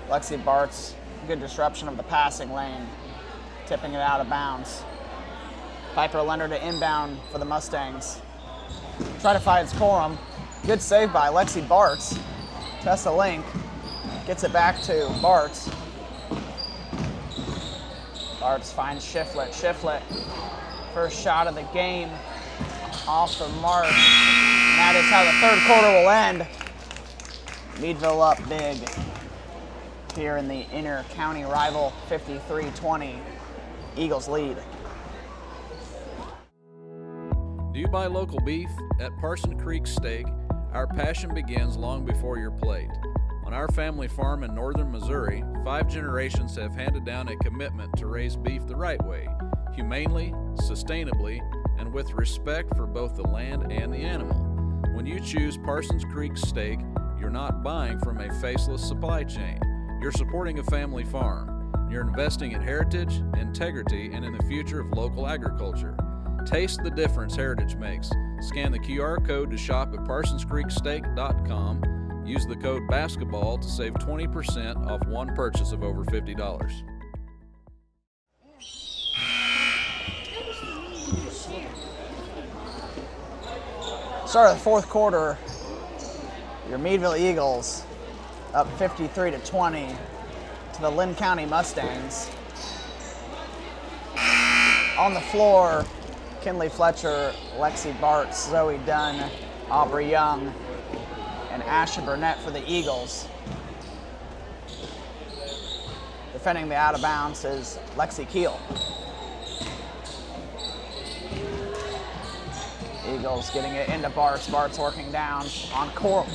Lexi Bartz, good disruption of the passing lane, tipping it out of bounds. Piper Leonard to inbound for the Mustangs. Try to find Corum. Good save by Lexi Bartz. Tessa Link gets it back to Bartz. Bartz finds Shiflett. Shiflett, first shot of the game, off the mark. And that is how the third quarter will end. Meadville up big here in the inter-county rival, 53-20. Eagles lead. Do you buy local beef? At Parson Creek Steak, our passion begins long before your plate. On our family farm in northern Missouri, 5 generations have handed down a commitment to raise beef the right way, humanely, sustainably, and with respect for both the land and the animal. When you choose Parsons Creek Steak, you're not buying from a faceless supply chain. You're supporting a family farm. You're investing in heritage, integrity, and in the future of local agriculture. Taste the difference heritage makes. Scan the QR code to shop at parsonscreeksteak.com. Use the code BASKETBALL to save 20% off one purchase of over $50. Start of the fourth quarter, your Meadville Eagles up 53-20 to the Linn County Mustangs. On the floor, Kinley Fletcher, Lexi Bartz, Zoe Dunn, Aubrey Young, and Asha Burnett for the Eagles. Defending the out of bounds is Lexi Keel. Eagles getting it into Bartz. Bartz working down on Corum.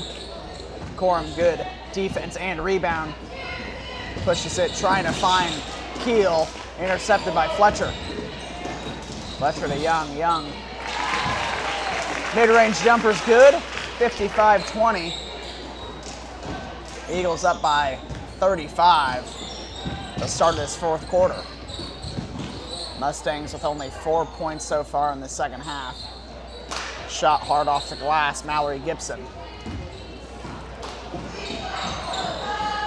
Corum, good defense and rebound. Pushes it, trying to find Keel. Intercepted by Fletcher. Fletcher to Young. Young. Mid-range jumper's good. 55-20. Eagles up by 35. The start of this fourth quarter. Mustangs with only 4 points so far in the second half. Shot hard off the glass, Mallory Gibson.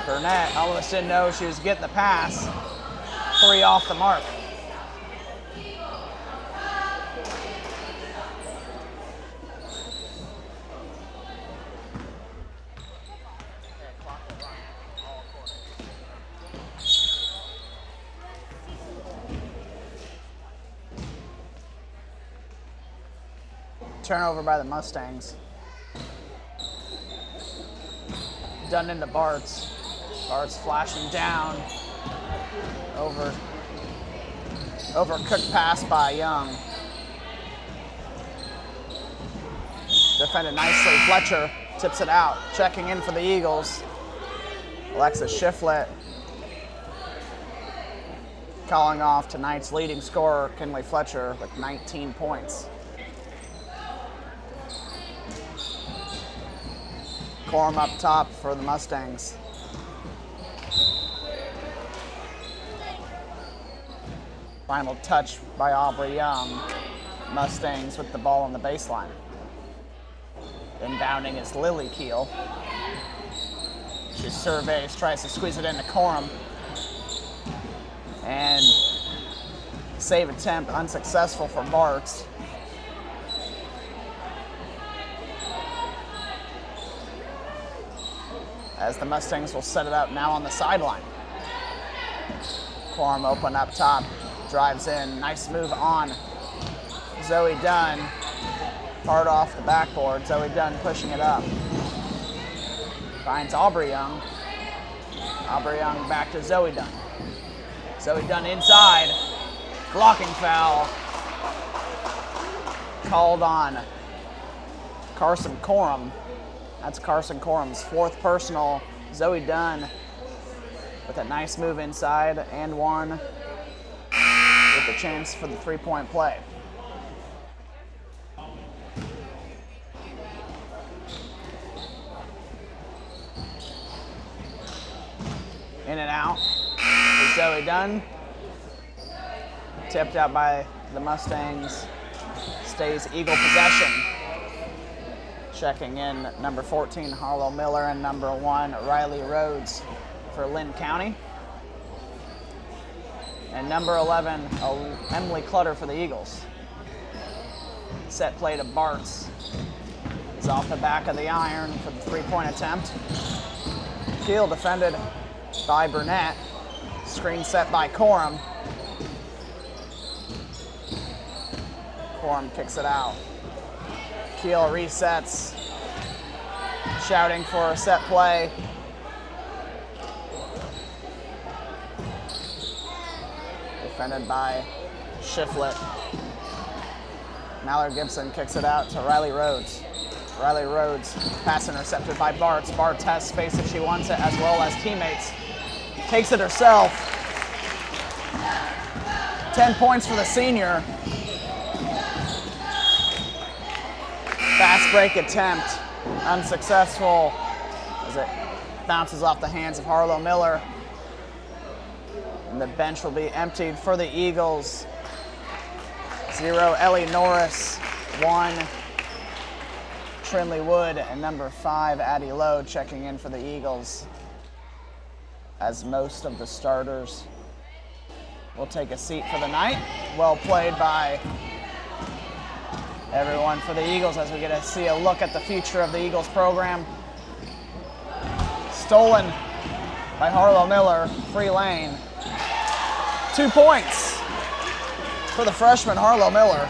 Burnett almost didn't know she was getting the pass. 3 off the mark. Turnover by the Mustangs. Done into Bartz. Bartz flashing down. Overcooked pass by Young. Defended nicely. Fletcher tips it out. Checking in for the Eagles. Alexis Shiflett calling off tonight's leading scorer, Kinley Fletcher, with 19 points. Corum up top for the Mustangs. Final touch by Aubrey Young. Mustangs with the ball on the baseline. Inbounding is Lily Keel. She surveys, tries to squeeze it into Corum. And save attempt unsuccessful for Bartz. As the Mustangs will set it up now on the sideline. Corum open up top, drives in, nice move on. Zoe Dunn, hard off the backboard. Zoe Dunn pushing it up. Finds Aubrey Young. Aubrey Young back to Zoe Dunn. Zoe Dunn inside, blocking foul. Called on Carson Corum. That's Carson Corum's 4th personal. Zoe Dunn with a nice move inside and one with a chance for the 3-point play. In and out for Zoe Dunn. Tipped out by the Mustangs. Stays Eagle possession. Checking in number 14, Harlow Miller, and number 1, Riley Rhodes for Linn County. And number 11, Emily Clutter for the Eagles. Set play to Bartz. Is off the back of the iron for the 3-point attempt. Keel defended by Burnett. Screen set by Corum. Corum kicks it out. Keel resets, shouting for a set play. Defended by Shiflett. Mallory Gibson kicks it out to Riley Rhodes. Riley Rhodes, pass intercepted by Bartz. Bartz has space if she wants it, as well as teammates. Takes it herself. 10 points for the senior. Fast break attempt, unsuccessful as it bounces off the hands of Harlow Miller. And the bench will be emptied for the Eagles. 0, Ellie Norris. 1, Trinley Wood. And number 5, Addie Lowe, checking in for the Eagles. As most of the starters will take a seat for the night. Well played by everyone for the Eagles as we get to see a look at the future of the Eagles program. Stolen by Harlow Miller, free lane. 2 points for the freshman Harlow Miller.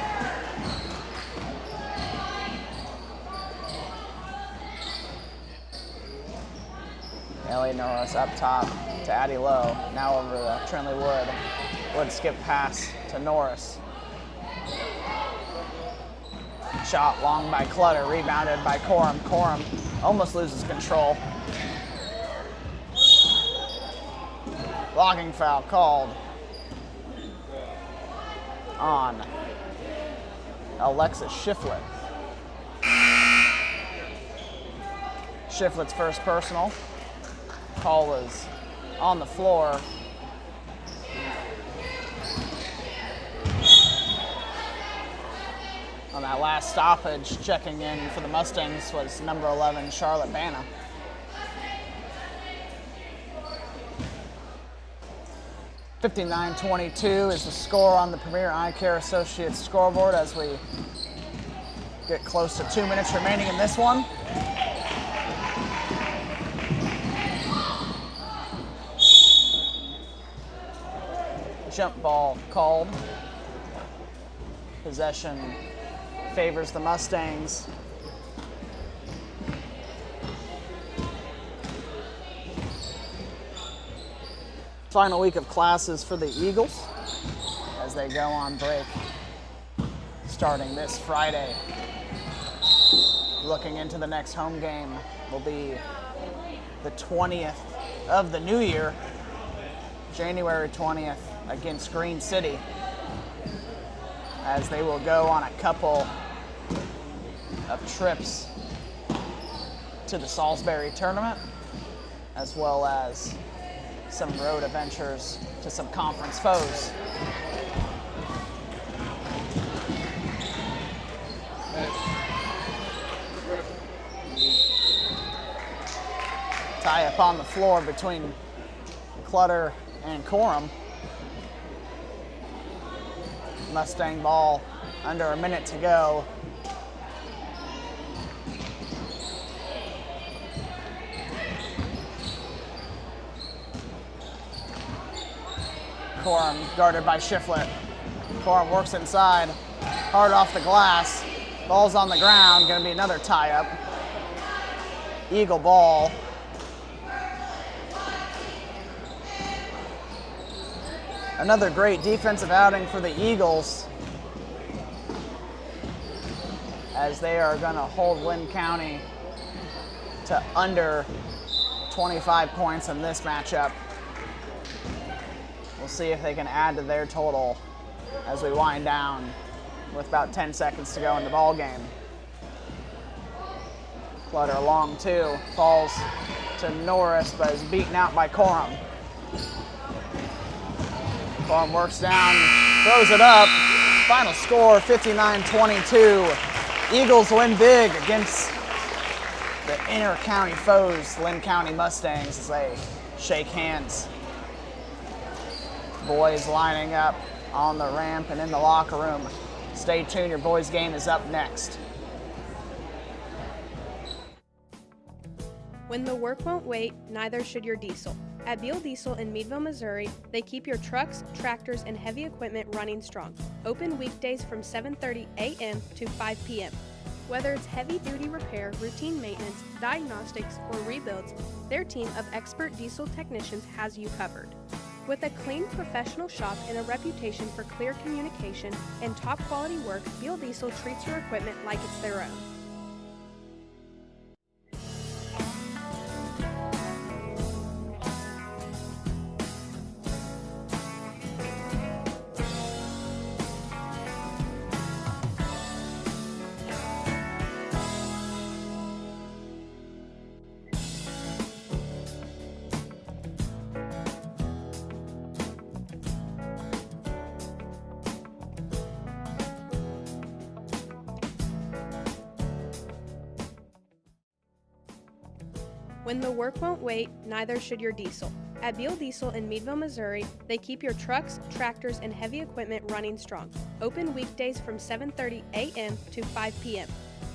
Ellie Norris up top to Addie Lowe. Now over to Trinley Wood. Wood skip pass to Norris. Shot long by Clutter, rebounded by Corum. Corum almost loses control. Blocking foul called on Alexis Shiflett. Shiflett's first personal. Call was on the floor. On that last stoppage, checking in for the Mustangs was number 11, Charlotte Banna. $59-22 is the score on the Premier Eye Care Associates scoreboard as we get close to 2 minutes remaining in this one. Jump ball called. Possession favors the Mustangs. Final week of classes for the Eagles as they go on break starting this Friday. Looking into the next home game will be the 20th of the new year, January 20th against Green City, as they will go on a couple of trips to the Salisbury tournament, as well as some road adventures to some conference foes. Tie up on the floor between Clutter and Corum. Mustang ball under a minute to go. Corum guarded by Shiflett. Corum works inside, hard off the glass. Ball's on the ground, gonna be another tie-up. Eagle ball. Another great defensive outing for the Eagles as they are gonna hold Linn County to under 25 points in this matchup. We'll see if they can add to their total as we wind down with about 10 seconds to go in the ball game. Clutter long two, falls to Norris, but is beaten out by Corum. Corum works down, throws it up. Final score, 59-22. Eagles win big against the inter-county foes, Linn County Mustangs, as they shake hands. Boys lining up on the ramp and in the locker room. Stay tuned, your boys game is up next. When the work won't wait, neither should your diesel. At Beal Diesel in Meadville, Missouri, they keep your trucks, tractors, and heavy equipment running strong. Open weekdays from 7:30 a.m. to 5 p.m. Whether it's heavy-duty repair, routine maintenance, diagnostics, or rebuilds, their team of expert diesel technicians has you covered. With a clean, professional shop and a reputation for clear communication and top-quality work, Beal Diesel treats your equipment like it's their own. When the work won't wait, neither should your diesel. At Beal Diesel in Meadville, Missouri, they keep your trucks, tractors, and heavy equipment running strong. Open weekdays from 7:30 a.m. to 5 p.m.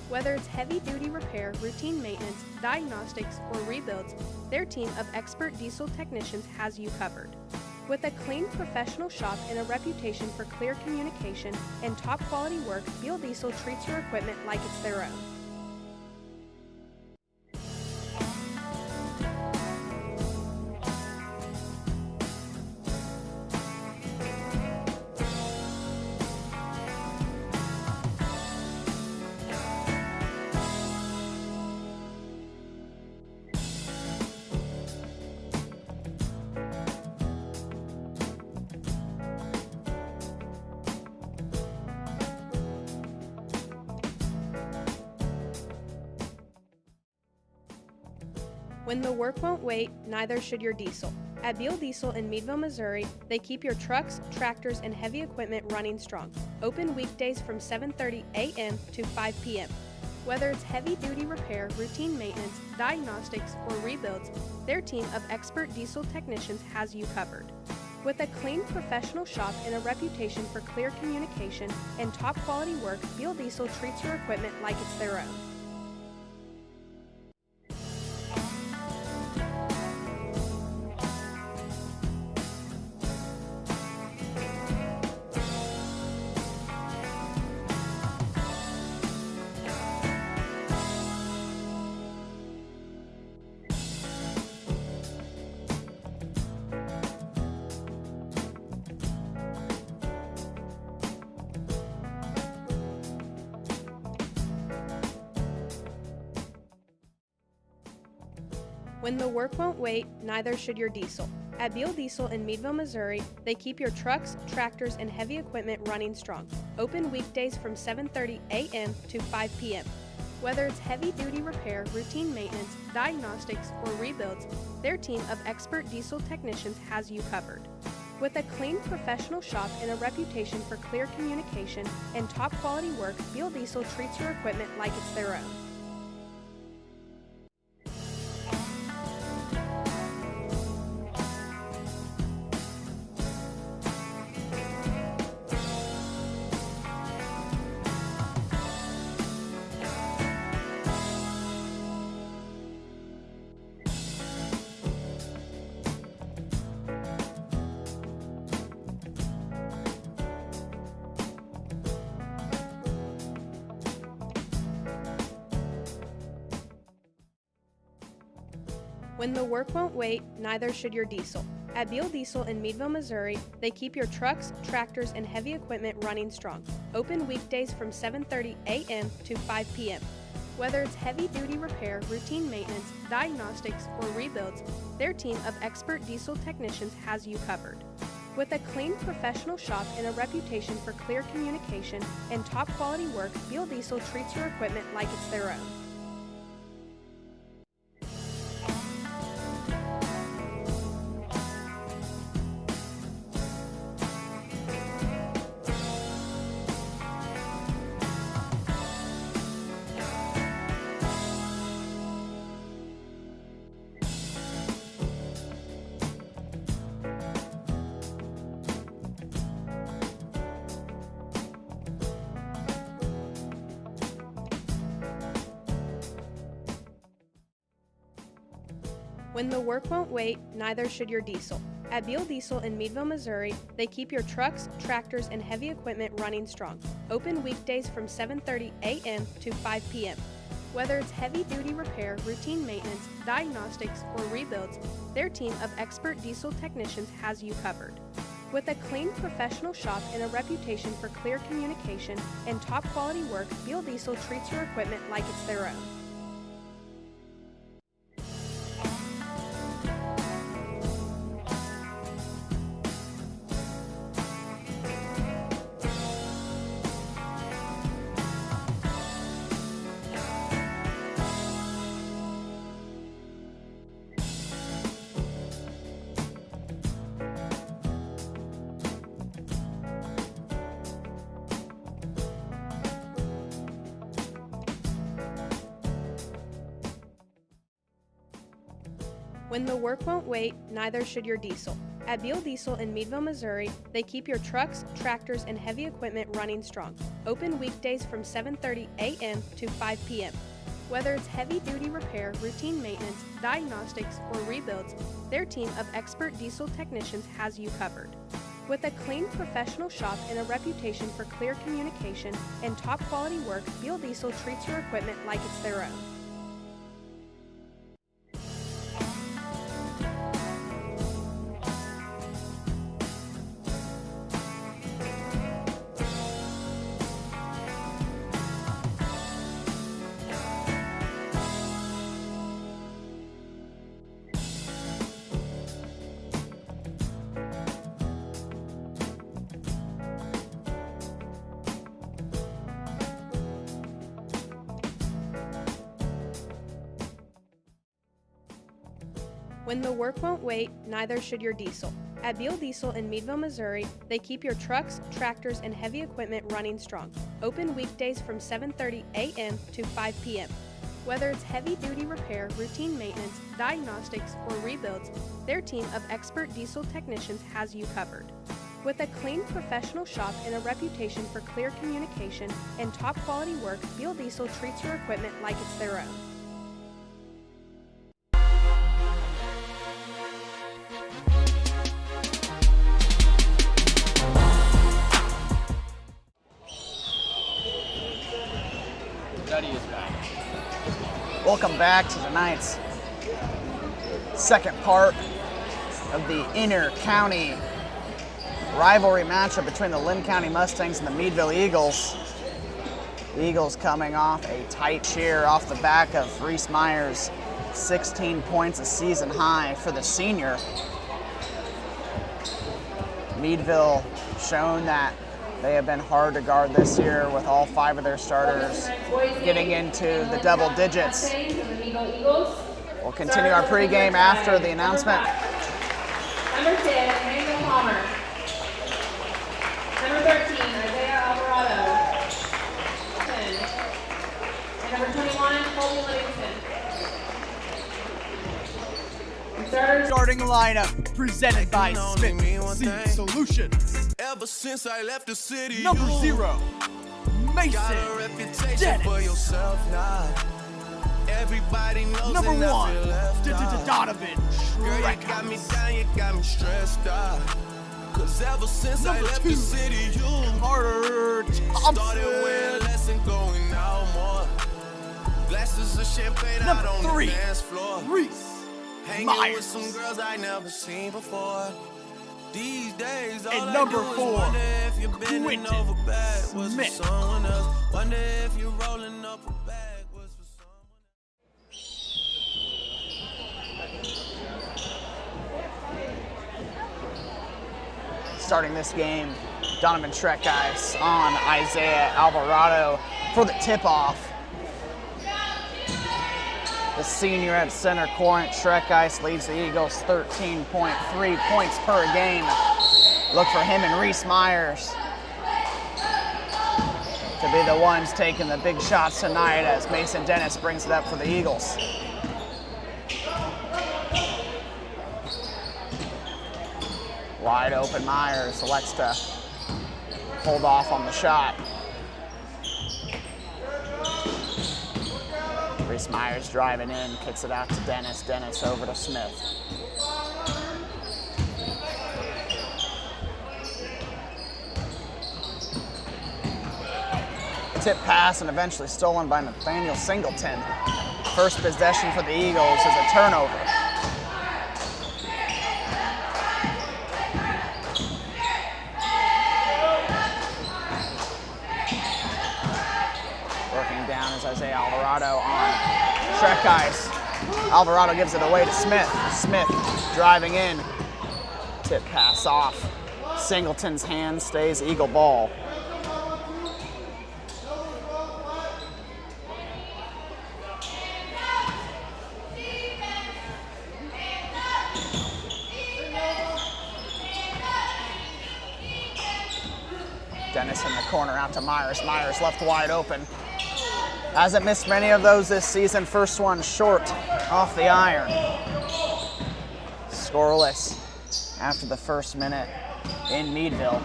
Whether it's heavy-duty repair, routine maintenance, diagnostics, or rebuilds, their team of expert diesel technicians has you covered. With a clean, professional shop and a reputation for clear communication and top-quality work, Beal Diesel treats your equipment like it's their own. When the work won't wait, neither should your diesel. At Beal Diesel in Meadville, Missouri, they keep your trucks, tractors, and heavy equipment running strong. Open weekdays from 7:30 a.m. to 5 p.m. Whether it's heavy-duty repair, routine maintenance, diagnostics, or rebuilds, their team of expert diesel technicians has you covered. With a clean, professional shop and a reputation for clear communication and top-quality work, Beal Diesel treats your equipment like it's their own. When the work won't wait, neither should your diesel. At Beal Diesel in Meadville, Missouri, they keep your trucks, tractors, and heavy equipment running strong. Open weekdays from 7:30 a.m. to 5 p.m. Whether it's heavy-duty repair, routine maintenance, diagnostics, or rebuilds, their team of expert diesel technicians has you covered. With a clean, professional shop and a reputation for clear communication and top-quality work, Beal Diesel treats your equipment like it's their own. When the work won't wait, neither should your diesel. At Beal Diesel in Meadville, Missouri, they keep your trucks, tractors, and heavy equipment running strong. Open weekdays from 7:30 a.m. to 5 p.m. Whether it's heavy-duty repair, routine maintenance, diagnostics, or rebuilds, their team of expert diesel technicians has you covered. With a clean, professional shop and a reputation for clear communication and top-quality work, Beal Diesel treats your equipment like it's their own. When the work won't wait, neither should your diesel. At Beal Diesel in Meadville, Missouri, they keep your trucks, tractors, and heavy equipment running strong. Open weekdays from 7:30 a.m. to 5 p.m. Whether it's heavy-duty repair, routine maintenance, diagnostics, or rebuilds, their team of expert diesel technicians has you covered. With a clean, professional shop and a reputation for clear communication and top-quality work, Beal Diesel treats your equipment like it's their own. When the work won't wait, neither should your diesel. At Beal Diesel in Meadville, Missouri, they keep your trucks, tractors, and heavy equipment running strong. Open weekdays from 7:30 a.m. to 5 p.m. Whether it's heavy-duty repair, routine maintenance, diagnostics, or rebuilds, their team of expert diesel technicians has you covered. With a clean, professional shop and a reputation for clear communication and top-quality work, Beal Diesel treats your equipment like it's their own. When the work won't wait, neither should your diesel. At Beal Diesel in Meadville, Missouri, they keep your trucks, tractors, and heavy equipment running strong. Open weekdays from 7:30 a.m. to 5 p.m. Whether it's heavy-duty repair, routine maintenance, diagnostics, or rebuilds, their team of expert diesel technicians has you covered. With a clean, professional shop and a reputation for clear communication and top-quality work, Beal Diesel treats your equipment like it's their own. Welcome back to tonight's second part of the inter-county rivalry matchup between the Linn County Mustangs and the Meadville Eagles. The Eagles coming off a tight cheer off the back of Reese Myers' 16 points, a season high for the senior. Meadville shown that they have been hard to guard this year with all 5 of their starters getting into the double digits. We'll continue our pregame after the announcement. Number 10, Daniel Palmer. Number 13, Isaiah Alvarado. 10. And number 21, Colby Livingston. Starting lineup presented by Smith Seed Solutions. Ever since I left the city, Number 0, Mason got a reputation Dennis. for yourself now. Everybody knows. Number and I 1, feel left out. Donovan Girl, you got me down, you got me stressed out. Cause ever since I Number left 2, the city, you Carter started wearing Thompson. less and going out more. Glasses of champagne out Number on 3, the dance floor. Reese Hanging Myers. with some girls I never seen before. These days, all And I number do is 4, wonder if you're bending Quentin over backwards for Smith. someone else. Wonder if you're rolling up a backwards for someone else. Starting this game, Donovan Schreckgeist on Isaiah Alvarado for the tip-off. The senior at center court, Schreckgeist leads the Eagles 13.3 points per game. Look for him and Reese Myers to be the ones taking the big shots tonight as Mason Dennis brings it up for the Eagles. Wide open Myers elects to hold off on the shot. Reese Myers driving in, kicks it out to Dennis. Dennis over to Smith. Tip pass and eventually stolen by Nathaniel Singleton. First possession for the Eagles is a turnover. Working down is Isaiah Alvarado on Schreckgeist. Alvarado gives it away to Smith. Smith driving in. Tip pass off. Singleton's hand stays Eagle ball. Dennis in the corner out to Myers. Myers left wide open. Hasn't missed many of those this season. First one short off the iron. Scoreless after the first minute in Meadville.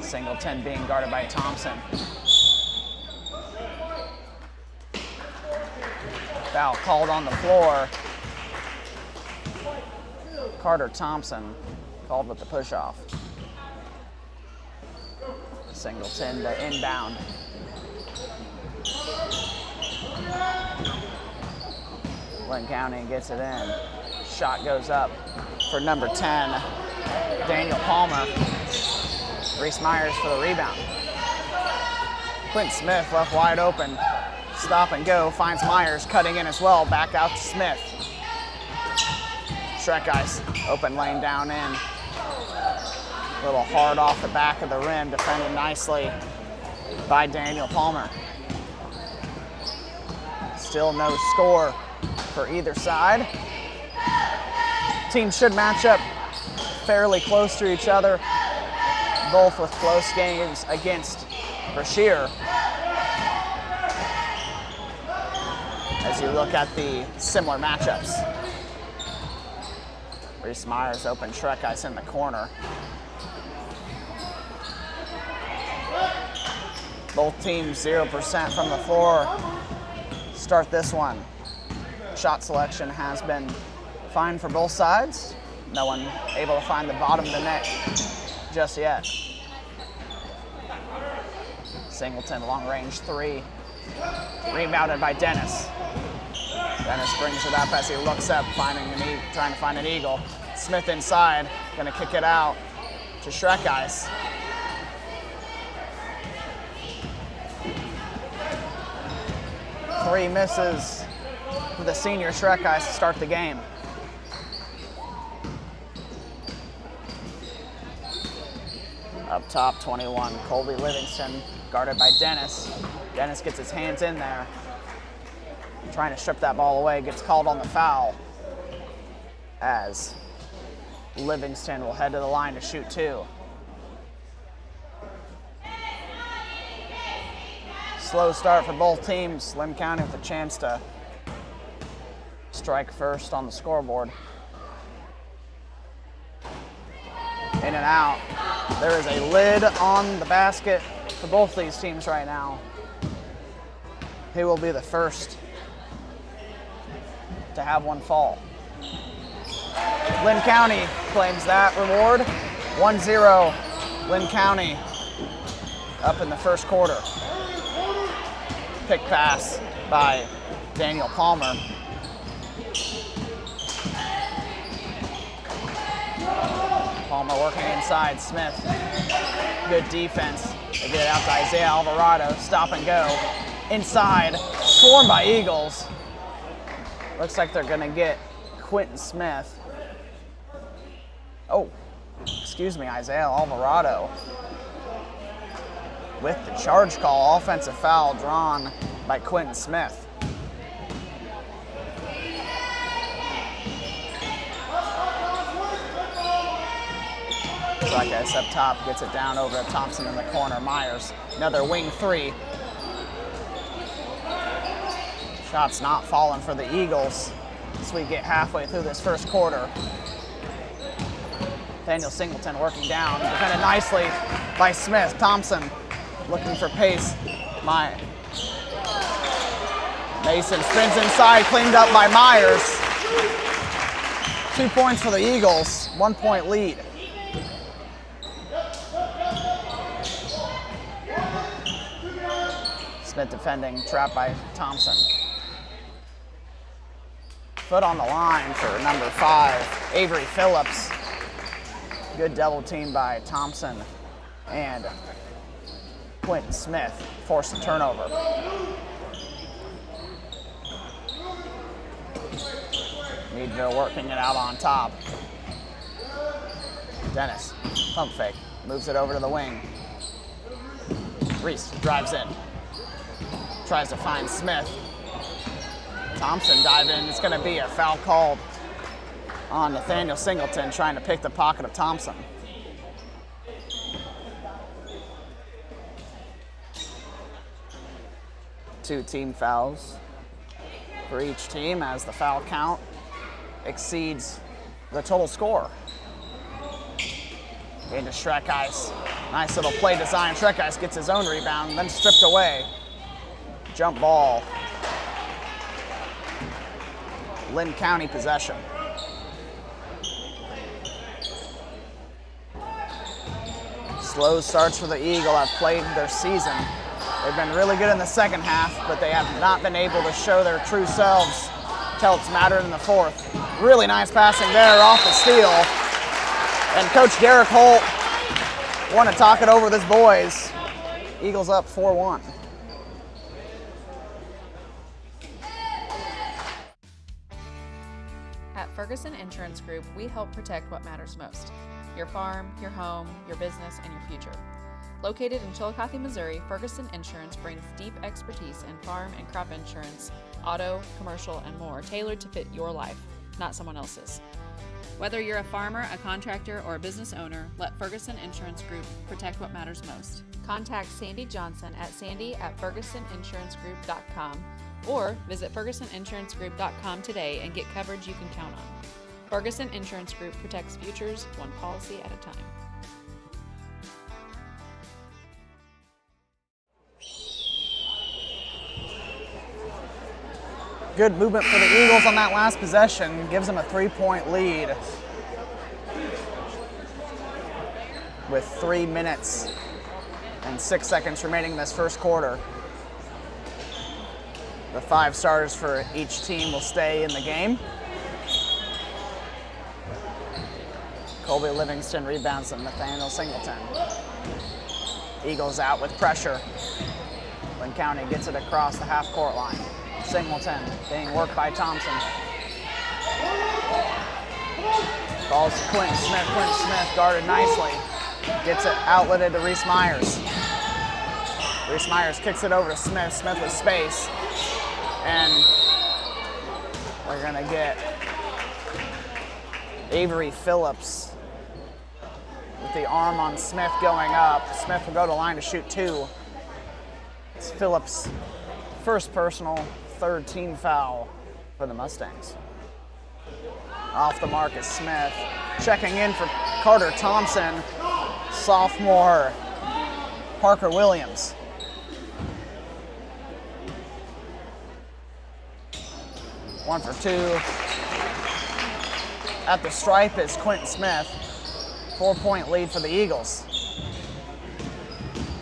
Singleton being guarded by Thompson. Foul called on the floor. Carter Thompson called with the push-off. Singleton to inbound. Linn County gets it in. Shot goes up for number 10, Daniel Palmer. Reese Myers for the rebound. Quentin Smith left wide open. Stop and go, finds Myers cutting in as well. Back out to Smith. Schreckgeist, open lane down in. A little hard off the back of the rim, defended nicely by Daniel Palmer. Still no score for either side. Teams should match up fairly close to each other, both with close games against Brashear. As you look at the similar matchups. Reese Myers open Shrek Ice in the corner. Both teams 0% from the floor. Start this one. Shot selection has been fine for both sides. No one able to find the bottom of the net just yet. Singleton long range three. Rebounded by Dennis. Dennis brings it up as he looks up, trying to find an eagle. Smith inside, gonna kick it out to Shrek Ice. Three misses for the senior Shrek Ice to start the game. Up top, 21, Colby Livingston, guarded by Dennis. Dennis gets his hands in there, trying to strip that ball away, gets called on the foul as Livingston will head to the line to shoot two. Slow start for both teams. Linn County with a chance to strike first on the scoreboard. In and out. There is a lid on the basket for both these teams right now. He will be the first to have one fall. Linn County claims that reward. 1-0, Linn County up in the first quarter. Pick pass by Daniel Palmer. Palmer working inside, Smith. Good defense. They get it out to Isaiah Alvarado, stop and go. Inside, swarmed by Eagles. Looks like they're gonna get Quentin Smith. Oh, excuse me, Isaiah Alvarado. With the charge call, offensive foul drawn by Quentin Smith. Shrek Ice up top, gets it down over to Thompson in the corner. Myers, another wing three. Shots not falling for the Eagles as we get halfway through this first quarter. Nathaniel Singleton working down, defended nicely by Smith. Thompson looking for pace. Mason spins inside, cleaned up by Myers. 2 points for the Eagles, 1 point lead. Smith defending, trapped by Thompson. Foot on the line for number 5, Avery Phillips. Good double team by Thompson and Quentin Smith forced the turnover. Meadville working it out on top. Dennis, pump fake, moves it over to the wing. Reese drives in, tries to find Smith. Thompson dive in, it's gonna be a foul called on Nathaniel Singleton, trying to pick the pocket of Thompson. Two team fouls for each team as the foul count exceeds the total score. Into Shrek Ice. Nice little play design. Shrek Ice gets his own rebound, then stripped away. Jump ball. Linn County possession. Slow starts for the Eagle have played their season. They've been really good in the second half, but they have not been able to show their true selves until it's mattered in the fourth. Really nice passing there off the steal. And Coach Derek Holt want to talk it over with his boys. Eagles up 4-1. At Ferguson Insurance Group, we help protect what matters most: your farm, your home, your business, and your future. Located in Chillicothe, Missouri, Ferguson Insurance brings deep expertise in farm and crop insurance auto, commercial, and more tailored to fit your life, not someone else's. Whether you're a farmer, a contractor, or a business owner, let Ferguson Insurance Group protect what matters most. Contact Sandy Johnson at sandy@fergusoninsurancegroup.com or visit fergusoninsurancegroup.com today and get coverage you can count on. Ferguson Insurance Group protects futures one policy at a time. Good movement for the Eagles on that last possession. Gives them a 3-point lead with 3 minutes and 6 seconds remaining in this first quarter. The 5 starters for each team will stay in the game. Colby Livingston rebounds to Nathaniel Singleton. Eagles out with pressure. Linn County gets it across the half-court line. Singleton being worked by Thompson. Balls to Quentin Smith. Quentin Smith guarded nicely. Gets it outletted to Reese Myers. Reese Myers kicks it over to Smith. Smith with space. And we're gonna get Avery Phillips with the arm on Smith going up. Smith will go to line to shoot 2. It's Phillips' first personal, 3rd team foul for the Mustangs. Off the mark is Smith. Checking in for Carter Thompson, sophomore Parker Williams. One for 2. At the stripe is Quentin Smith. 4-point lead for the Eagles.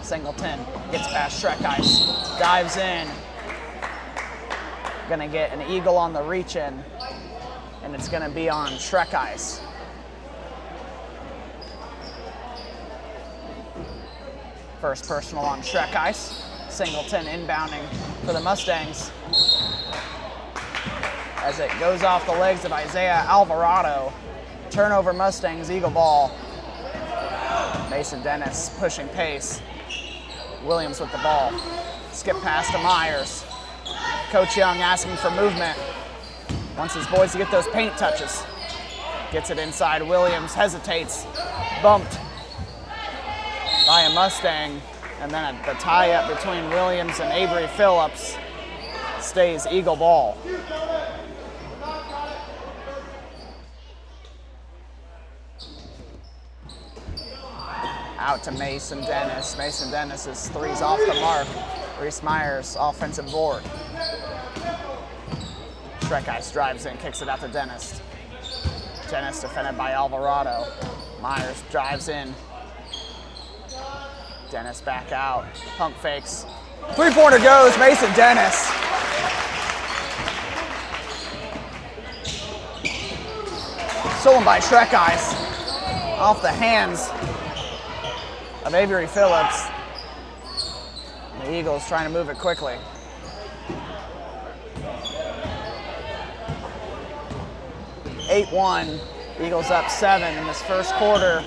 Singleton gets past Shrek Ice, dives in. Gonna get an Eagle on the reach in, and it's gonna be on Shrek Ice. First personal on Shrek Ice. Singleton inbounding for the Mustangs. As it goes off the legs of Isaiah Alvarado. Turnover Mustangs, Eagle ball. Mason Dennis pushing pace. Williams with the ball. Skip pass to Myers. Coach Young asking for movement. Wants his boys to get those paint touches. Gets it inside. Williams hesitates. Bumped by a Mustang. And then the tie-up between Williams and Avery Phillips stays Eagle ball. Out to Mason Dennis. Mason Dennis's 3's off the mark. Reese Myers, offensive board. Shrek Ice drives in, kicks it out to Dennis. Dennis defended by Alvarado. Myers drives in. Dennis back out. Pump fakes. 3-pointer goes, Mason Dennis. Stolen by Shrek Ice. Off the hands of Avery Phillips. The Eagles trying to move it quickly. (8-1). Eagles up 7 in this first quarter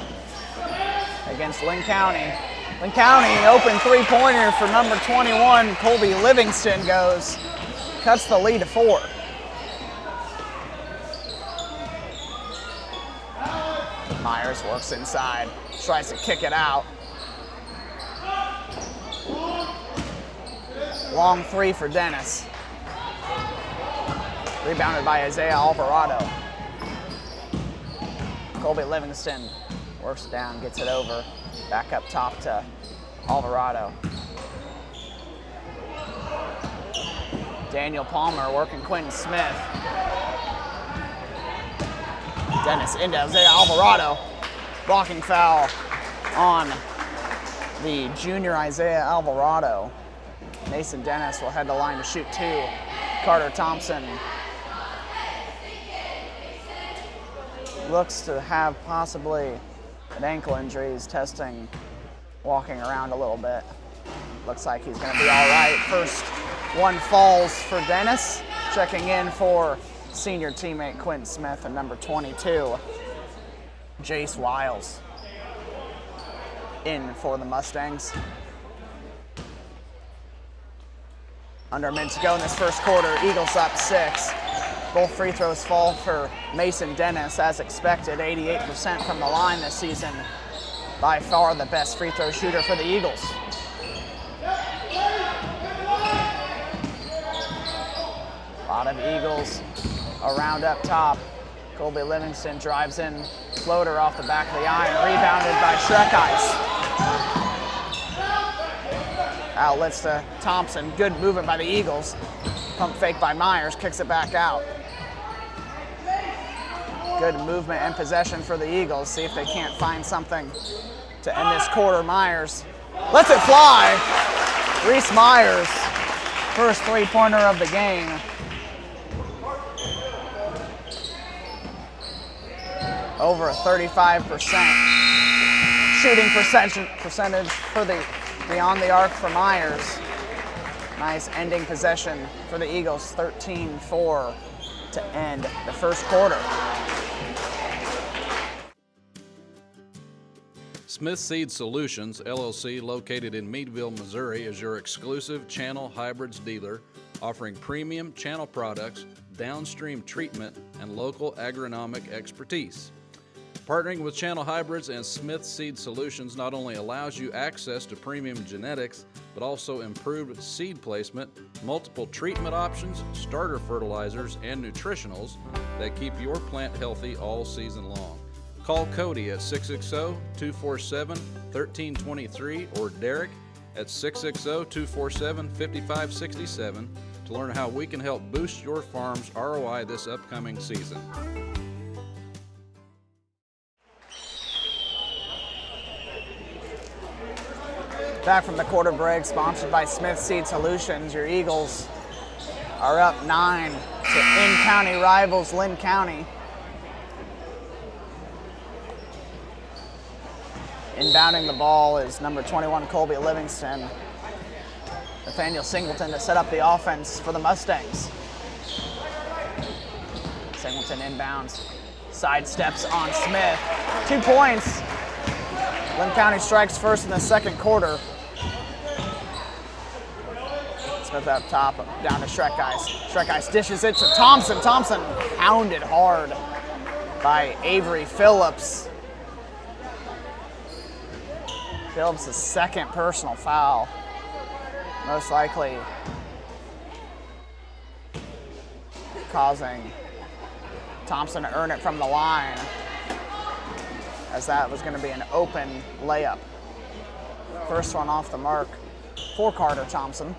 against Linn County. Linn County, open 3-pointer for number 21, Colby Livingston goes. Cuts the lead to 4. Myers works inside, tries to kick it out. Long 3 for Dennis. Rebounded by Isaiah Alvarado. Colby Livingston works down, gets it over. Back up top to Alvarado. Daniel Palmer working Quentin Smith. Dennis into Isaiah Alvarado. Blocking foul on the junior Isaiah Alvarado. Mason Dennis will head to line to shoot 2. Carter Thompson looks to have possibly an ankle injury. He's testing, walking around a little bit. Looks like he's going to be all right. First one falls for Dennis. Checking in for senior teammate Quentin Smith and number 22, Jace Wiles, in for the Mustangs. Under a minute to go in this first quarter, Eagles up 6. Both free throws fall for Mason Dennis as expected, 88% from the line this season. By far the best free throw shooter for the Eagles. A lot of Eagles around up top. Colby Livingston drives in, floater off the back of the iron, rebounded by Schreckies. Outlets to Thompson, good movement by the Eagles. Pump fake by Myers, kicks it back out. Good movement and possession for the Eagles. See if they can't find something to end this quarter. Myers lets it fly. Reese Myers, first three-pointer of the game. Over a 35% shooting percentage for the beyond the arc for Myers. Nice ending possession for the Eagles, 13-4 to end the first quarter. Smith Seed Solutions, LLC, located in Meadville, Missouri, is your exclusive channel hybrids dealer, offering premium channel products, downstream treatment, and local agronomic expertise. Partnering with Channel Hybrids and Smith Seed Solutions not only allows you access to premium genetics, but also improved seed placement, multiple treatment options, starter fertilizers, and nutritionals that keep your plant healthy all season long. Call Cody at 660-247-1323 or Derek at 660-247-5567 to learn how we can help boost your farm's ROI this upcoming season. Back from the quarter break, sponsored by Smith Seed Solutions. Your Eagles are up 9 to in-county rivals Linn County. Inbounding the ball is number 21, Colby Livingston. Nathaniel Singleton to set up the offense for the Mustangs. Singleton inbounds, sidesteps on Smith. 2 points. Linn County strikes first in the second quarter. Smith up top, down to Schreckies. Schreckies dishes it to Thompson. Thompson pounded hard by Avery Phillips. Phillips' second personal foul. Most likely causing Thompson to earn it from the line, as that was going to be an open layup. First one off the mark for Carter Thompson.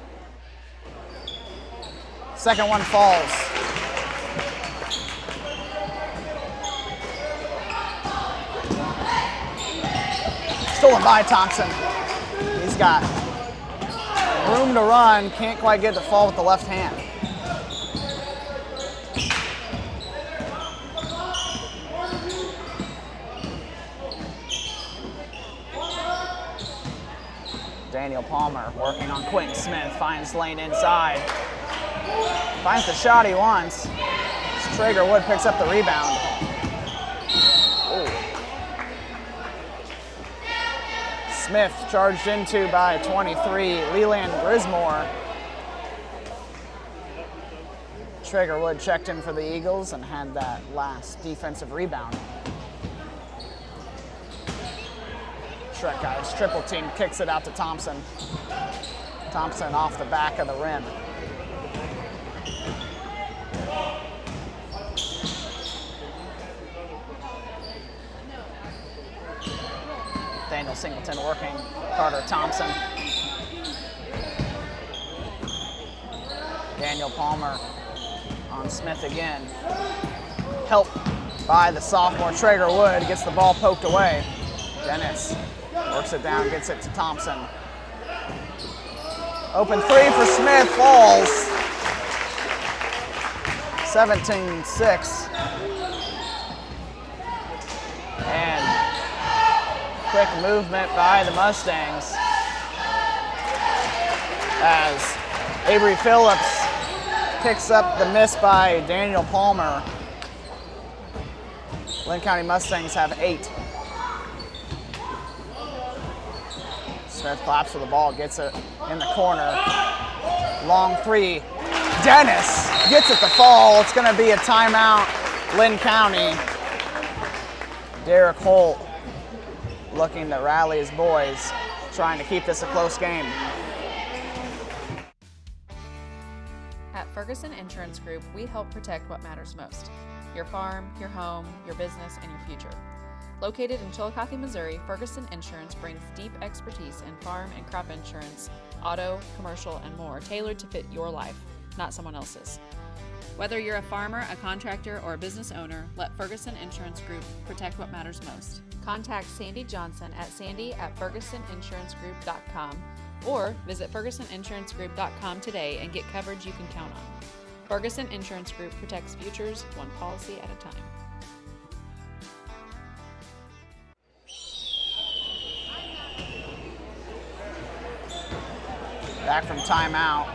Second one falls. Stolen by Thompson. He's got room to run, can't quite get the fall with the left hand. Daniel Palmer working on Quentin Smith, finds lane inside. Finds the shot he wants. Traeger Wood picks up the rebound. Ooh. Smith charged into by 23, Leland Grismore. Traeger Wood checked in for the Eagles and had that last defensive rebound. Schreckies triple team, kicks it out to Thompson. Thompson off the back of the rim. Daniel Singleton working Carter Thompson. Daniel Palmer on Smith again. Help by the sophomore Traeger Wood, gets the ball poked away. Dennis works it down, gets it to Thompson. Open three for Smith, falls. 17-6. And quick movement by the Mustangs as Avery Phillips picks up the miss by Daniel Palmer. Linn County Mustangs have 8. Smith claps for the ball, gets it in the corner. Long three. Dennis gets it to fall. It's going to be a timeout, Linn County. Derek Holt looking to rally his boys, trying to keep this a close game. At Ferguson Insurance Group, we help protect what matters most: your farm, your home, your business, and your future. Located in Chillicothe, Missouri, Ferguson Insurance brings deep expertise in farm and crop insurance, auto, commercial, and more, tailored to fit your life, not someone else's. Whether you're a farmer, a contractor, or a business owner, let Ferguson Insurance Group protect what matters most. Contact Sandy Johnson at sandy@fergusoninsurancegroup.com or visit fergusoninsurancegroup.com today and get coverage you can count on. Ferguson Insurance Group protects futures, one policy at a time. Back from timeout.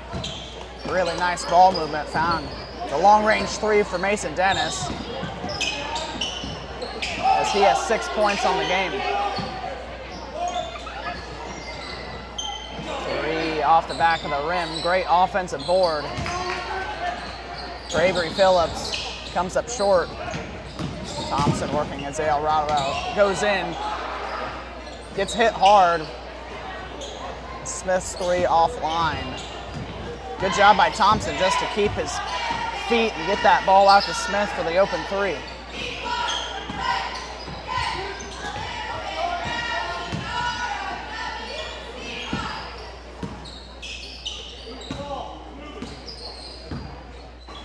Really nice ball movement. Found the long-range three for Mason Dennis, as he has 6 points on the game. Three off the back of the rim. Great offensive board for Avery Phillips. Comes up short. Thompson working as Alvarado goes in. Gets hit hard. Smith's three offline. Good job by Thompson just to keep his feet and get that ball out to Smith for the open three.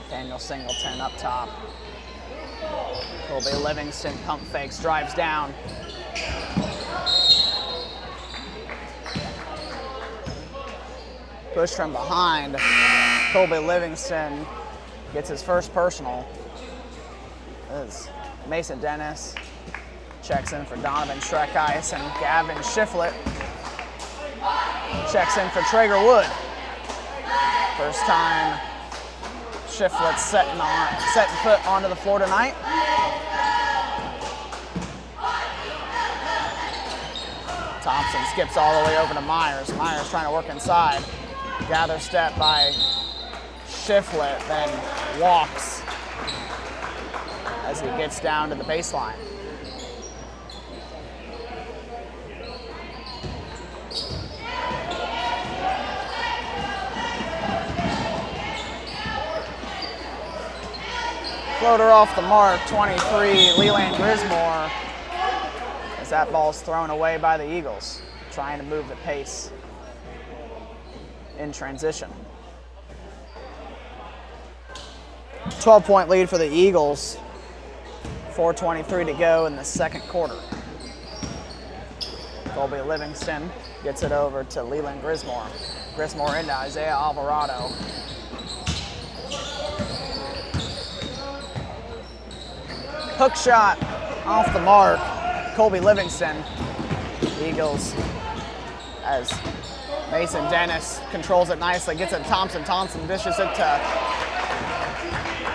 Daniel Singleton up top. Colby Livingston pump fakes, drives down. Push from behind. Colby Livingston gets his first personal. This is Mason Dennis. Checks in for Donovan Schreckice, and Gavin Shiflett checks in for Traeger Wood. First time Shiflett setting foot onto the floor tonight. Thompson skips all the way over to Myers. Myers trying to work inside. Gather step by Shiflett, then walks as he gets down to the baseline. Floater off the mark, 23, Leland Grismore, as that ball's thrown away by the Eagles, trying to move the pace in transition. 12-point lead for the Eagles. 4:23 to go in the second quarter. Colby Livingston gets it over to Leland Grismore. Grismore into Isaiah Alvarado. Hook shot off the mark. Colby Livingston. Eagles, as Mason Dennis controls it nicely, gets it to Thompson. Thompson dishes it to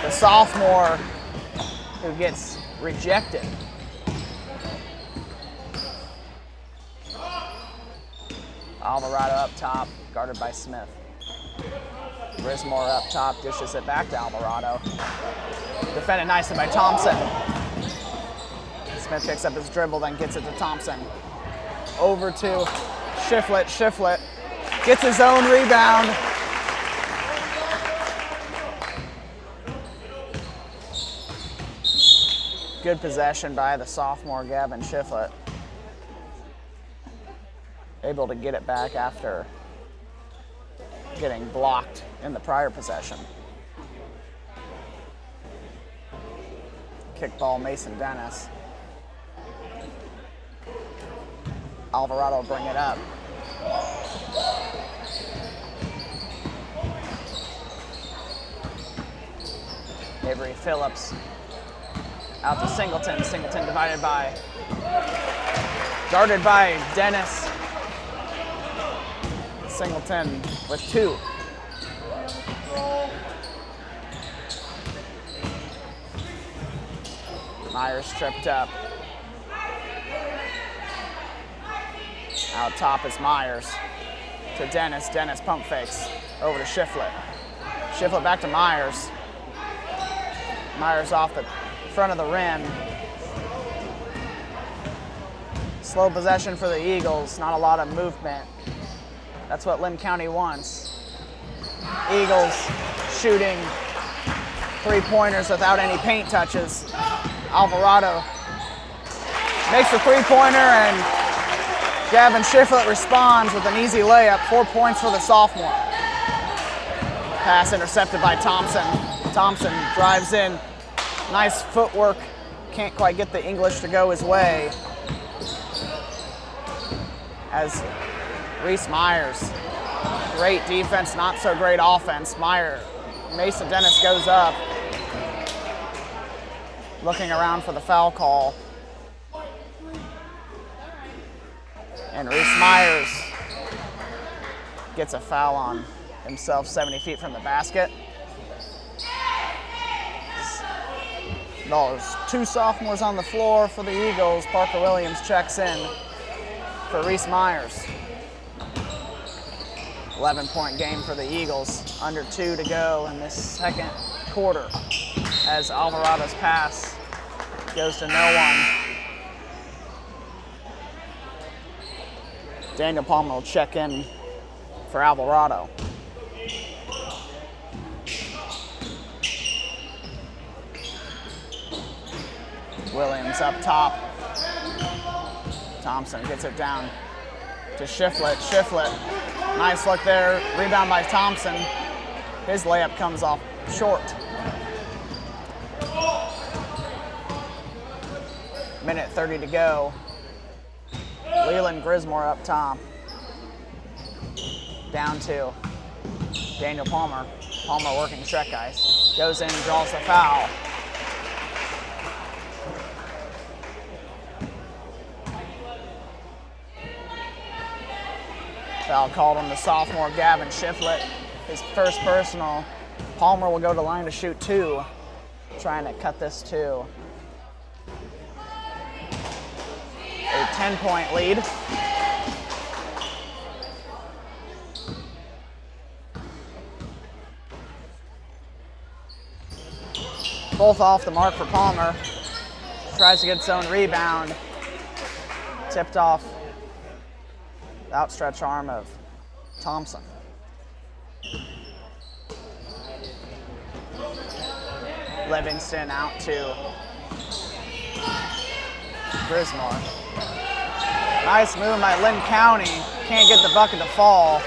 the sophomore, who gets rejected. Alvarado up top, guarded by Smith. Grismore up top, dishes it back to Alvarado. Defended nicely by Thompson. Smith picks up his dribble, then gets it to Thompson. Over to Shiflett. Shiflett gets his own rebound. Good possession by the sophomore Gavin Shiflett. Able to get it back after getting blocked in the prior possession. Kickball Mason Dennis. Alvarado will bring it up. Avery Phillips out to Singleton. Singleton guarded by Dennis. Singleton with two. Myers tripped up. Out top is Myers to Dennis. Dennis pump fakes. Over to Shiflett. Shiflett back to Myers. Myers off the front of the rim. Slow possession for the Eagles, not a lot of movement. That's what Linn County wants. Eagles shooting three-pointers without any paint touches. Alvarado makes the three-pointer, and Gavin Shiflett responds with an easy layup. 4 points for the sophomore. Pass intercepted by Thompson. Thompson drives in. Nice footwork. Can't quite get the English to go his way. As Reese Myers, great defense, not so great offense. Mason Dennis goes up. Looking around for the foul call. And Reese Myers gets a foul on himself 70 feet from the basket. There's two sophomores on the floor for the Eagles. Parker Williams checks in for Reese Myers. 11-point game for the Eagles. Under 2 to go in this second quarter as Alvarado's pass goes to no one. Daniel Palmer will check in for Alvarado. Williams up top. Thompson gets it down to Shiflett. Shiflett, nice look there. Rebound by Thompson. His layup comes off short. Minute 30 to go. Leland Grismore up top. Down 2. Daniel Palmer. Palmer working Shrek ice. Goes in, draws the foul. Foul called on the sophomore Gavin Shiflett. His first personal. Palmer will go to line to shoot 2. Trying to cut this to a 10-point lead. Both off the mark for Palmer. Tries to get its own rebound. Tipped off the outstretched arm of Thompson. Livingston out to Grismore. Nice move by Linn County. Can't get the bucket to fall.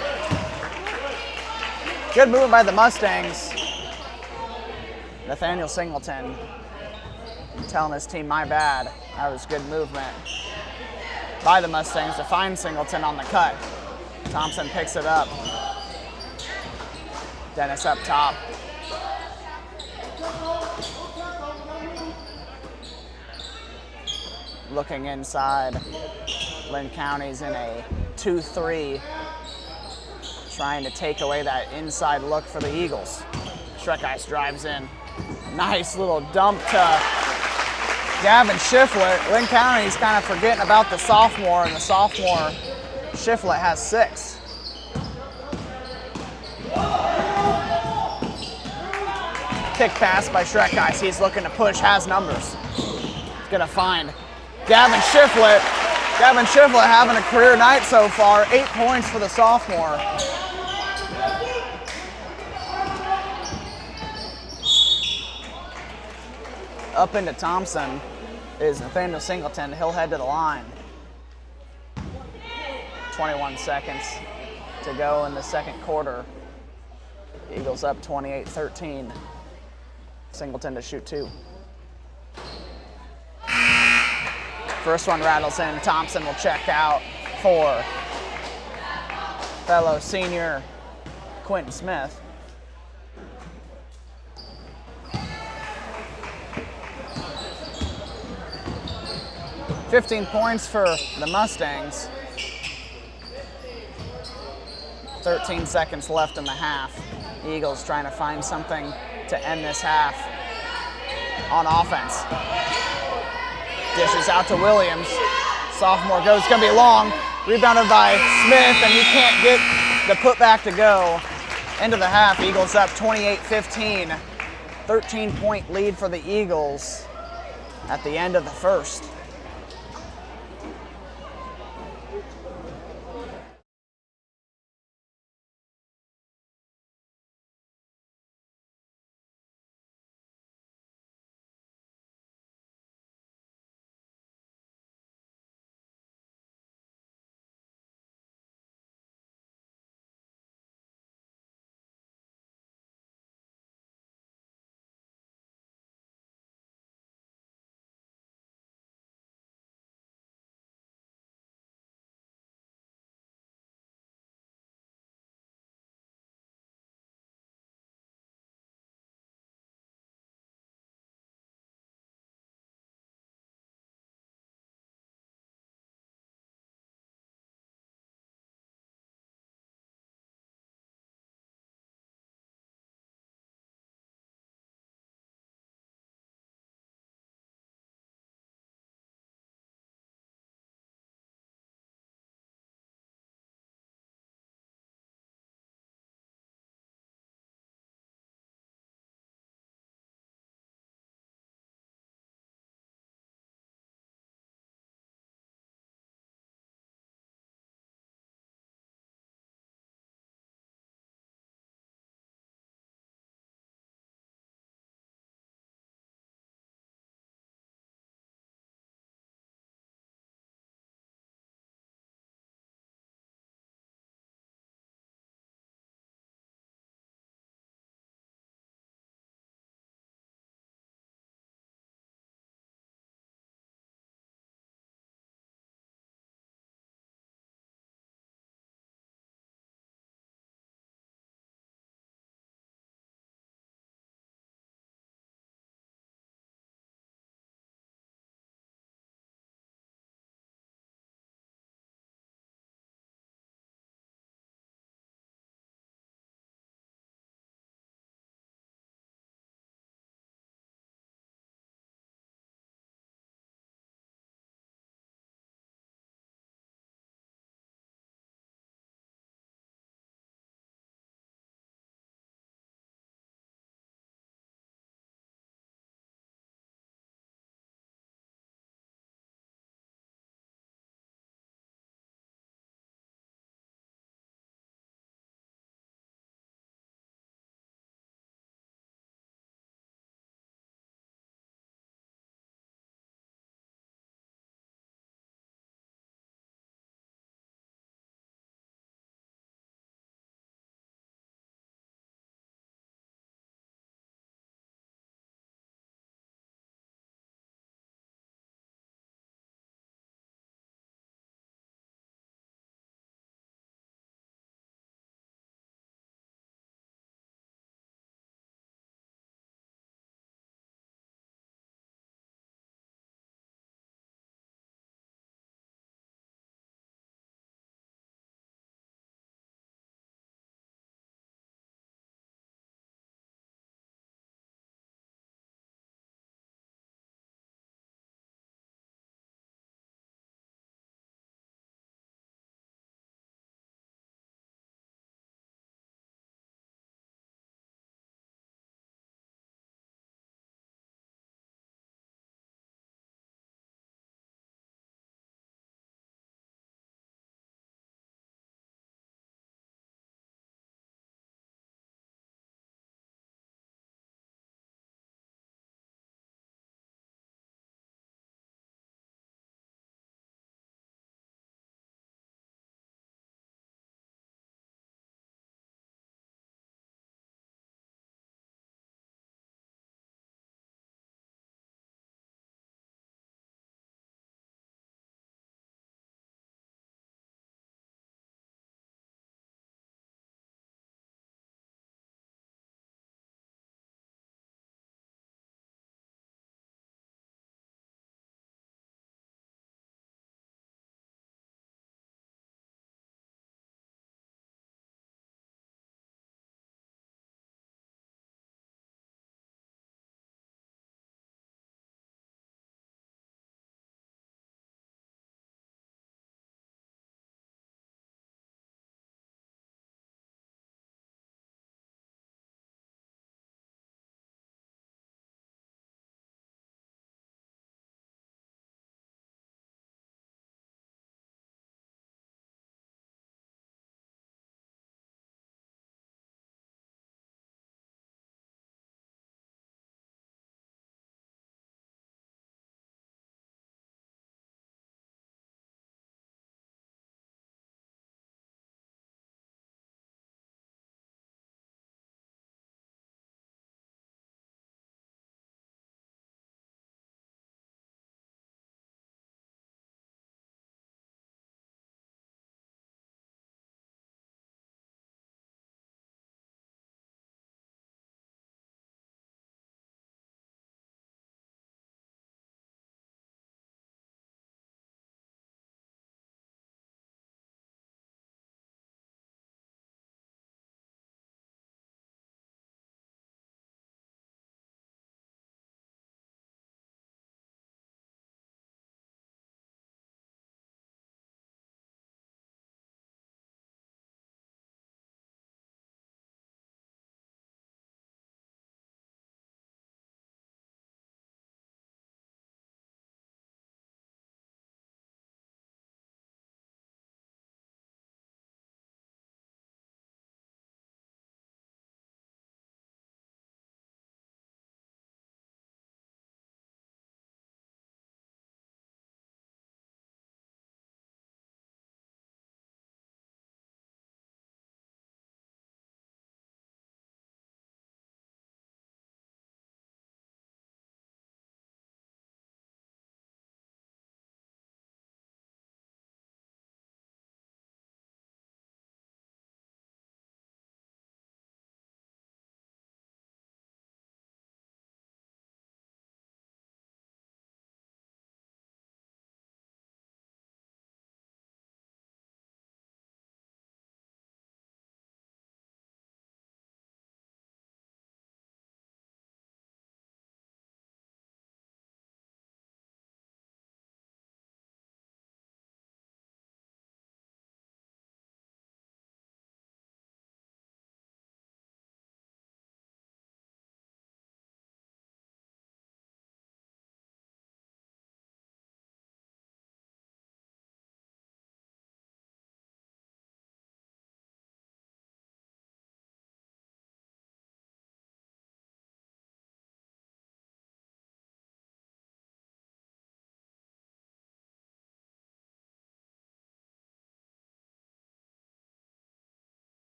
Good move by the Mustangs. Nathaniel Singleton telling his team, my bad. That was good movement by the Mustangs to find Singleton on the cut. Thompson picks it up. Dennis up top. Looking inside. Linn County's in a 2-3, trying to take away that inside look for the Eagles. Shrek drives in. Nice little dump to Gavin Shiflett. Linn County's kind of forgetting about the sophomore, and the sophomore, Shiflett, has 6. Kick pass by Shrek. He's looking to push, has numbers. He's gonna find Gavin Shiflett. Gavin Shiflett having a career night so far. 8 points for the sophomore. Up into Thompson is Nathaniel Singleton. He'll head to the line. 21 seconds to go in the second quarter. Eagles up 28-13. Singleton to shoot 2. First one rattles in. Thompson will check out for fellow senior Quentin Smith. $15 points for the Mustangs. 13 seconds left in the half. Eagles trying to find something to end this half on offense. Dishes out to Williams. Sophomore goes, it's gonna be long. Rebounded by Smith, and he can't get the putback to go. End of the half, Eagles up 28-15. 13-point lead for the Eagles at the end of the first.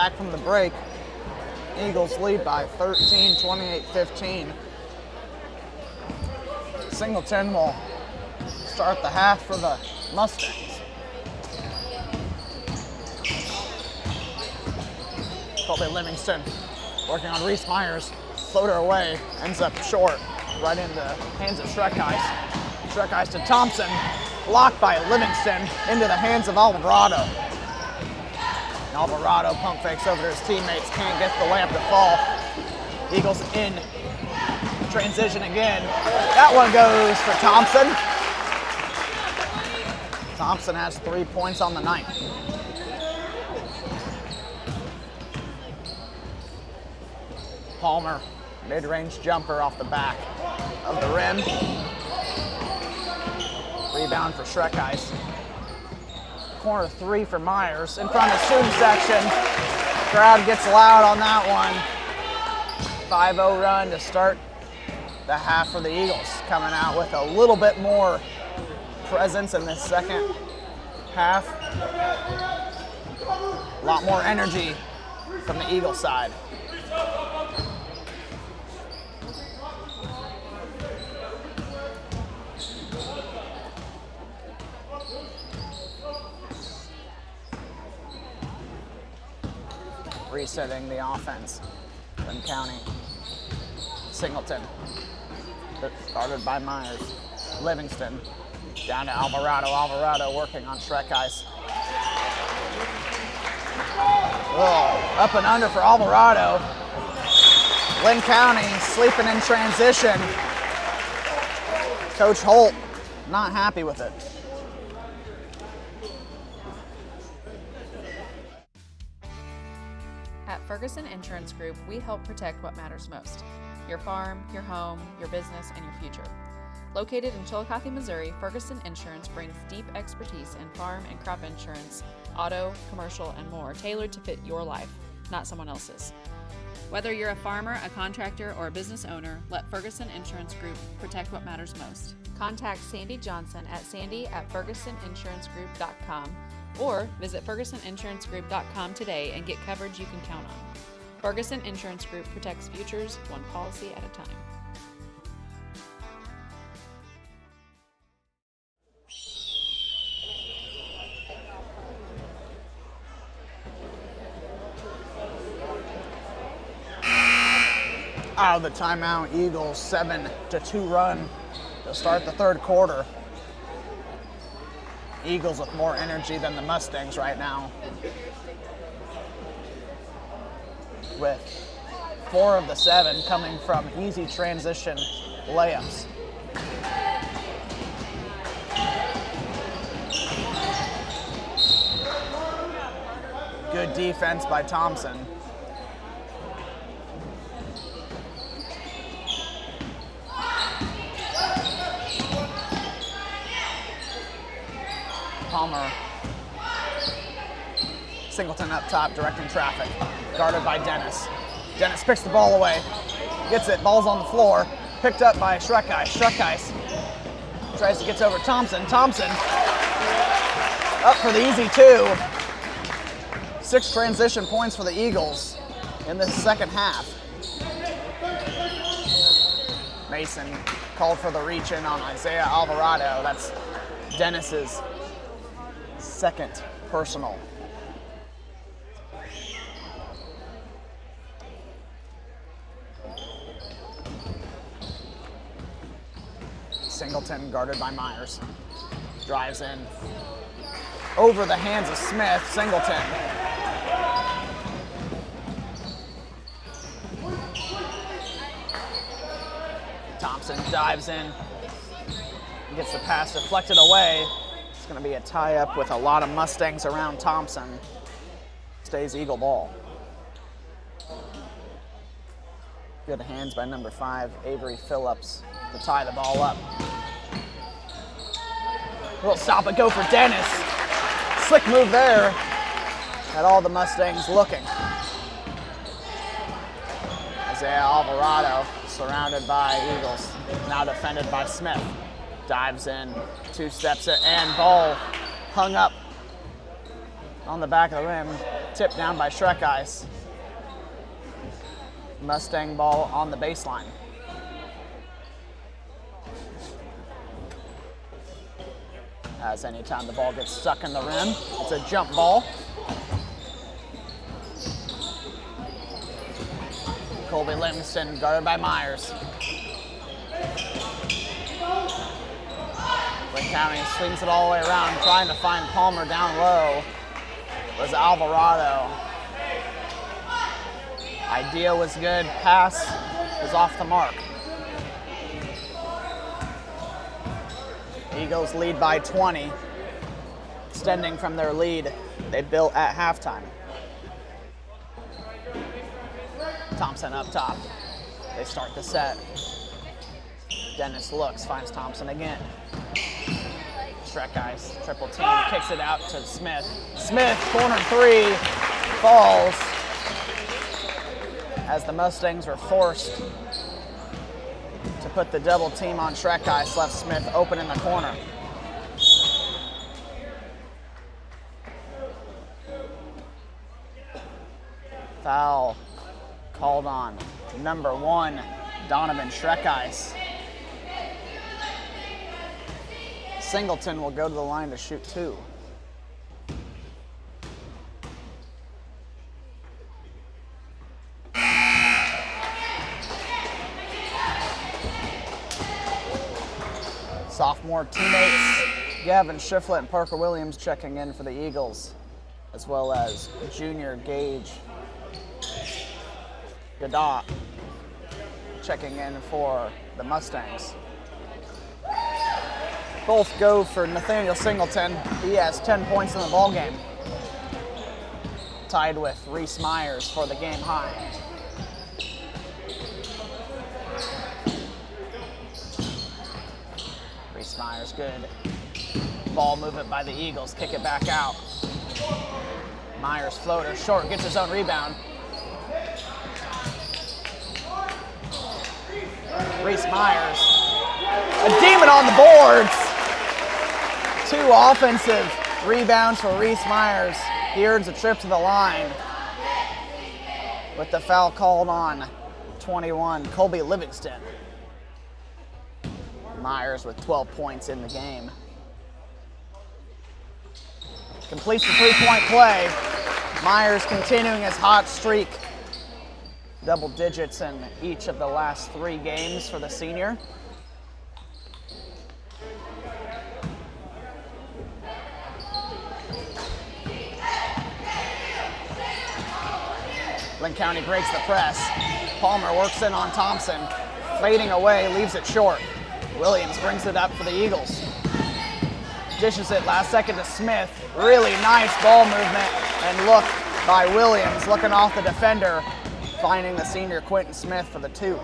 back from the break. Eagles lead by 13, 28-15. Singleton will start the half for the Mustangs. Colby Livingston working on Reese Myers. Floater away, ends up short, right into the hands of Schreckeis. Schreckeis to Thompson, blocked by Livingston, into the hands of Alvarado. And Alvarado pump fakes over to his teammates, can't get the layup to fall. Eagles in transition again. That one goes for Thompson. Thompson has 3 points on the night. Palmer, mid-range jumper off the back of the rim. Rebound for Schreckeis. Corner three for Myers in front of the student section. Crowd gets loud on that one. 5-0 run to start the half for the Eagles, coming out with a little bit more presence in this second half. A lot more energy from the Eagle side. Resetting the offense. Linn County. Singleton. Guarded by Myers. Livingston. Down to Alvarado. Alvarado working on Schreckeis. Oh, up and under for Alvarado. Linn County sleeping in transition. Coach Holt not happy with it. At Ferguson Insurance Group, we help protect what matters most: your farm, your home, your business, and your future. Located in Chillicothe, Missouri, Ferguson Insurance brings deep expertise in farm and crop insurance, auto, commercial, and more, tailored to fit your life, not someone else's. Whether you're a farmer, a contractor, or a business owner, let Ferguson Insurance Group protect what matters most. Contact Sandy Johnson at sandy@fergusoninsurancegroup.com or visit fergusoninsurancegroup.com today and get coverage you can count on. Ferguson Insurance Group protects futures one policy at a time. Out of the timeout, Eagles 7-2 run to start the third quarter. Eagles with more energy than the Mustangs right now, with 4 of the 7 coming from easy transition layups. Good defense by Thompson. Palmer. Singleton up top, directing traffic. Guarded by Dennis. Dennis picks the ball away. Gets it, ball's on the floor. Picked up by Schreckeis. Schreckeis tries to get over Thompson. Thompson up for the easy 2. 6 transition points for the Eagles in this second half. Mason called for the reach in on Isaiah Alvarado. That's Dennis's second personal. Singleton guarded by Myers. Drives in. Over the hands of Smith. Singleton. Thompson dives in. Gets the pass deflected away. It's going to be a tie-up with a lot of Mustangs around Thompson. Stays Eagle ball. Good hands by number 5, Avery Phillips, to tie the ball up. Little stop and go for Dennis. Slick move there. Had all the Mustangs looking. Isaiah Alvarado surrounded by Eagles. Now defended by Smith. Dives in, 2 steps it, and ball hung up on the back of the rim. Tip down by Shrek Ice. Mustang ball on the baseline. As anytime the ball gets stuck in the rim, it's a jump ball. Colby Livingston guarded by Myers. Linn County swings it all the way around, trying to find Palmer down low. Was Alvarado. Idea was good, pass was off the mark. Eagles lead by 20, extending from their lead they built at halftime. Thompson up top. They start the set. Dennis looks, finds Thompson again. Shrek Ice, triple team, kicks it out to Smith. Smith, corner three, falls. As the Mustangs were forced to put the double team on Shrek Ice, left Smith open in the corner. Foul called on number 1, Donovan Shrek Ice. Singleton will go to the line to shoot 2. Sophomore teammates Gavin Shiflett and Parker Williams checking in for the Eagles, as well as junior Gage Godot checking in for the Mustangs. Both go for Nathaniel Singleton. He has 10 points in the ballgame, tied with Reese Myers for the game high. Reese Myers good. Ball movement by the Eagles, kick it back out. Myers floater short, gets his own rebound. Reese Myers, a demon on the boards. 2 offensive rebounds for Reese Myers. He earns a trip to the line with the foul called on 21, Colby Livingston. Myers with 12 points in the game. Completes the 3-point play. Myers continuing his hot streak. Double digits in each of the last 3 games for the senior. Linn County breaks the press. Palmer works in on Thompson. Fading away, leaves it short. Williams brings it up for the Eagles. Dishes it last second to Smith. Really nice ball movement and look by Williams, looking off the defender, finding the senior Quentin Smith for the 2.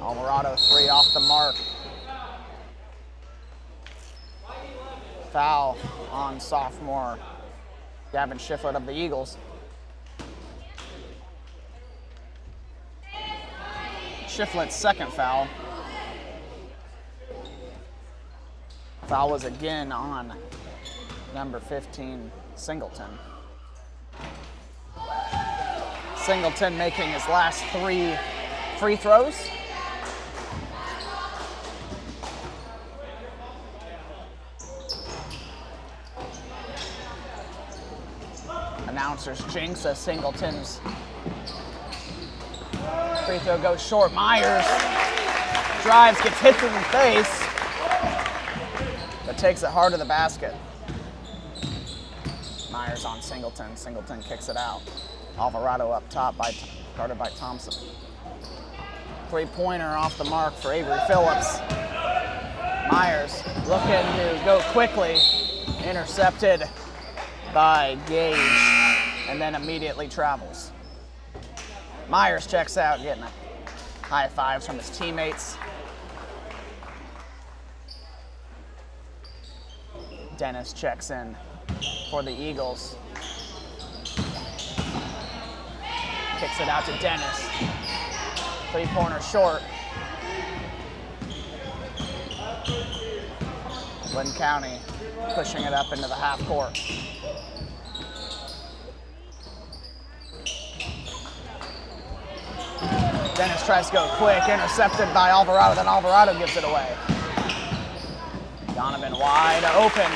Alvarado 3 off the mark. Foul on sophomore Gavin Shiflett of the Eagles. Shiflett's second foul. Foul was again on number 15, Singleton. Singleton making his last 3 free throws. Announcers jinx as Singleton's free throw goes short. Myers drives, gets hit in the face, but takes it hard to the basket. Myers on Singleton. Singleton kicks it out. Alvarado up top, guarded by Thompson. 3-pointer off the mark for Avery Phillips. Myers looking to go quickly, intercepted by Gage, and then immediately travels. Myers checks out, getting high fives from his teammates. Dennis checks in for the Eagles. Kicks it out to Dennis. Three-pointer short. Linn County pushing it up into the half court. Dennis tries to go quick, intercepted by Alvarado, then Alvarado gives it away. Donovan wide open.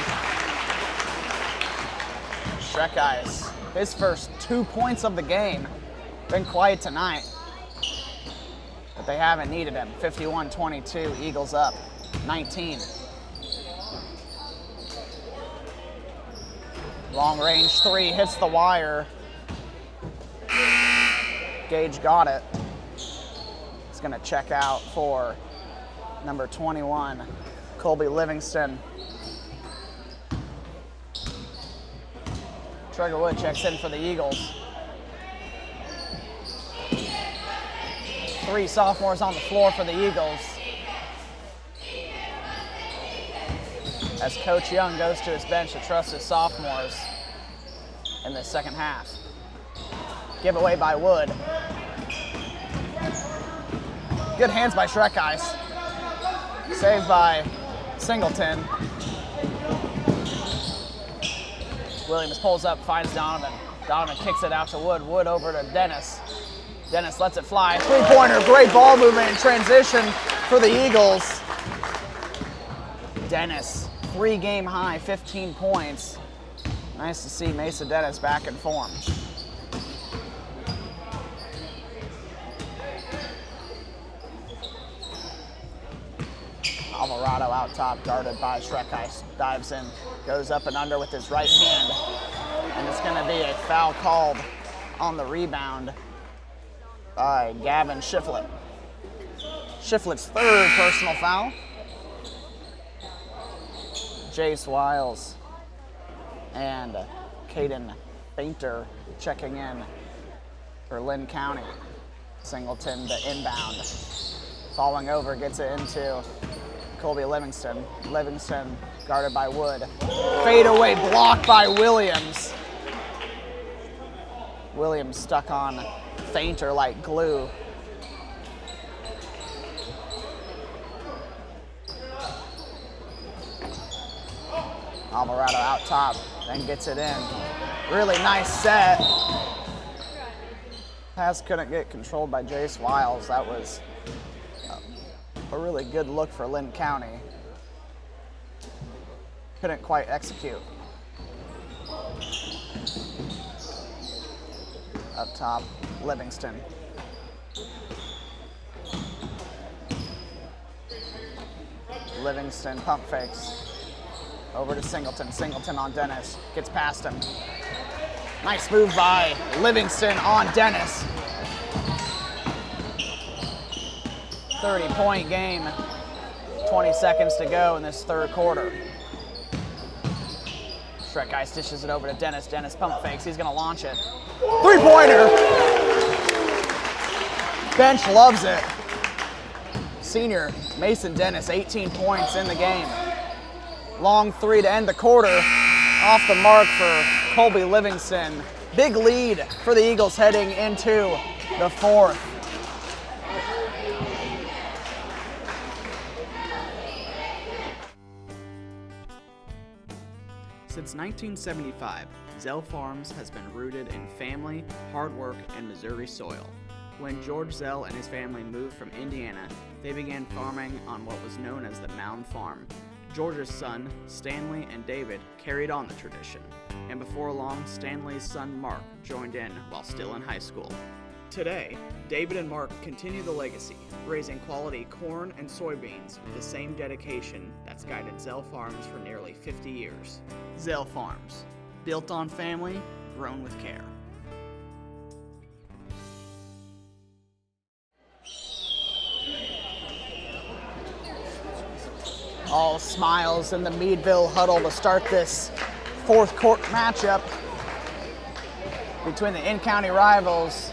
Shrek Eyes, his first 2 points of the game. Been quiet tonight, but they haven't needed him. 51-22, Eagles up 19. Long range three hits the wire. Gage got it. He's gonna check out for number 21, Colby Livingston. Trigger Wood checks in for the Eagles. 3 sophomores on the floor for the Eagles. As Coach Young goes to his bench to trust his sophomores in the second half. Giveaway by Wood. Good hands by Shrek Eyes. Saved by Singleton. Williams pulls up, finds Donovan. Donovan kicks it out to Wood. Wood over to Dennis. Dennis lets it fly. Three-pointer, great ball movement in transition for the Eagles. Dennis, 3-game high, 15 points. Nice to see Mesa Dennis back in form. Alvarado out top, guarded by Shrek Ice. Dives in, goes up and under with his right hand. And it's going to be a foul called on the rebound by Gavin Shiflett. Shiflett's 3rd personal foul. Jace Wiles and Caden Fainter checking in for Linn County. Singleton to inbound. Falling over, gets it into Colby Livingston. Livingston guarded by Wood. Fade away blocked by Williams. Williams stuck on Fainter like glue. Alvarado out top, then gets it in. Really nice set. Pass couldn't get controlled by Jace Wiles. That was a really good look for Linn County. Couldn't quite execute. Up top, Livingston. Livingston pump fakes. Over to Singleton. Singleton on Dennis. Gets past him. Nice move by Livingston on Dennis. 30-point game. 20 seconds to go in this 3rd quarter. Shrek Ice dishes it over to Dennis. Dennis pump fakes. He's going to launch it. 3-pointer! Bench loves it. Senior Mason Dennis, 18 points in the game. Long 3 to end the quarter. Off the mark for Colby Livingston. Big lead for the Eagles heading into the 4th. Since 1975, Zell Farms has been rooted in family, hard work, and Missouri soil. When George Zell and his family moved from Indiana, they began farming on what was known as the Mound Farm. George's son, Stanley, and David carried on the tradition, and before long, Stanley's son Mark joined in while still in high school. Today, David and Mark continue the legacy, raising quality corn and soybeans with the same dedication that's guided Zell Farms for nearly 50 years. Zell Farms, built on family, grown with care. All smiles in the Meadville huddle to start this 4th quarter matchup between the in-county rivals,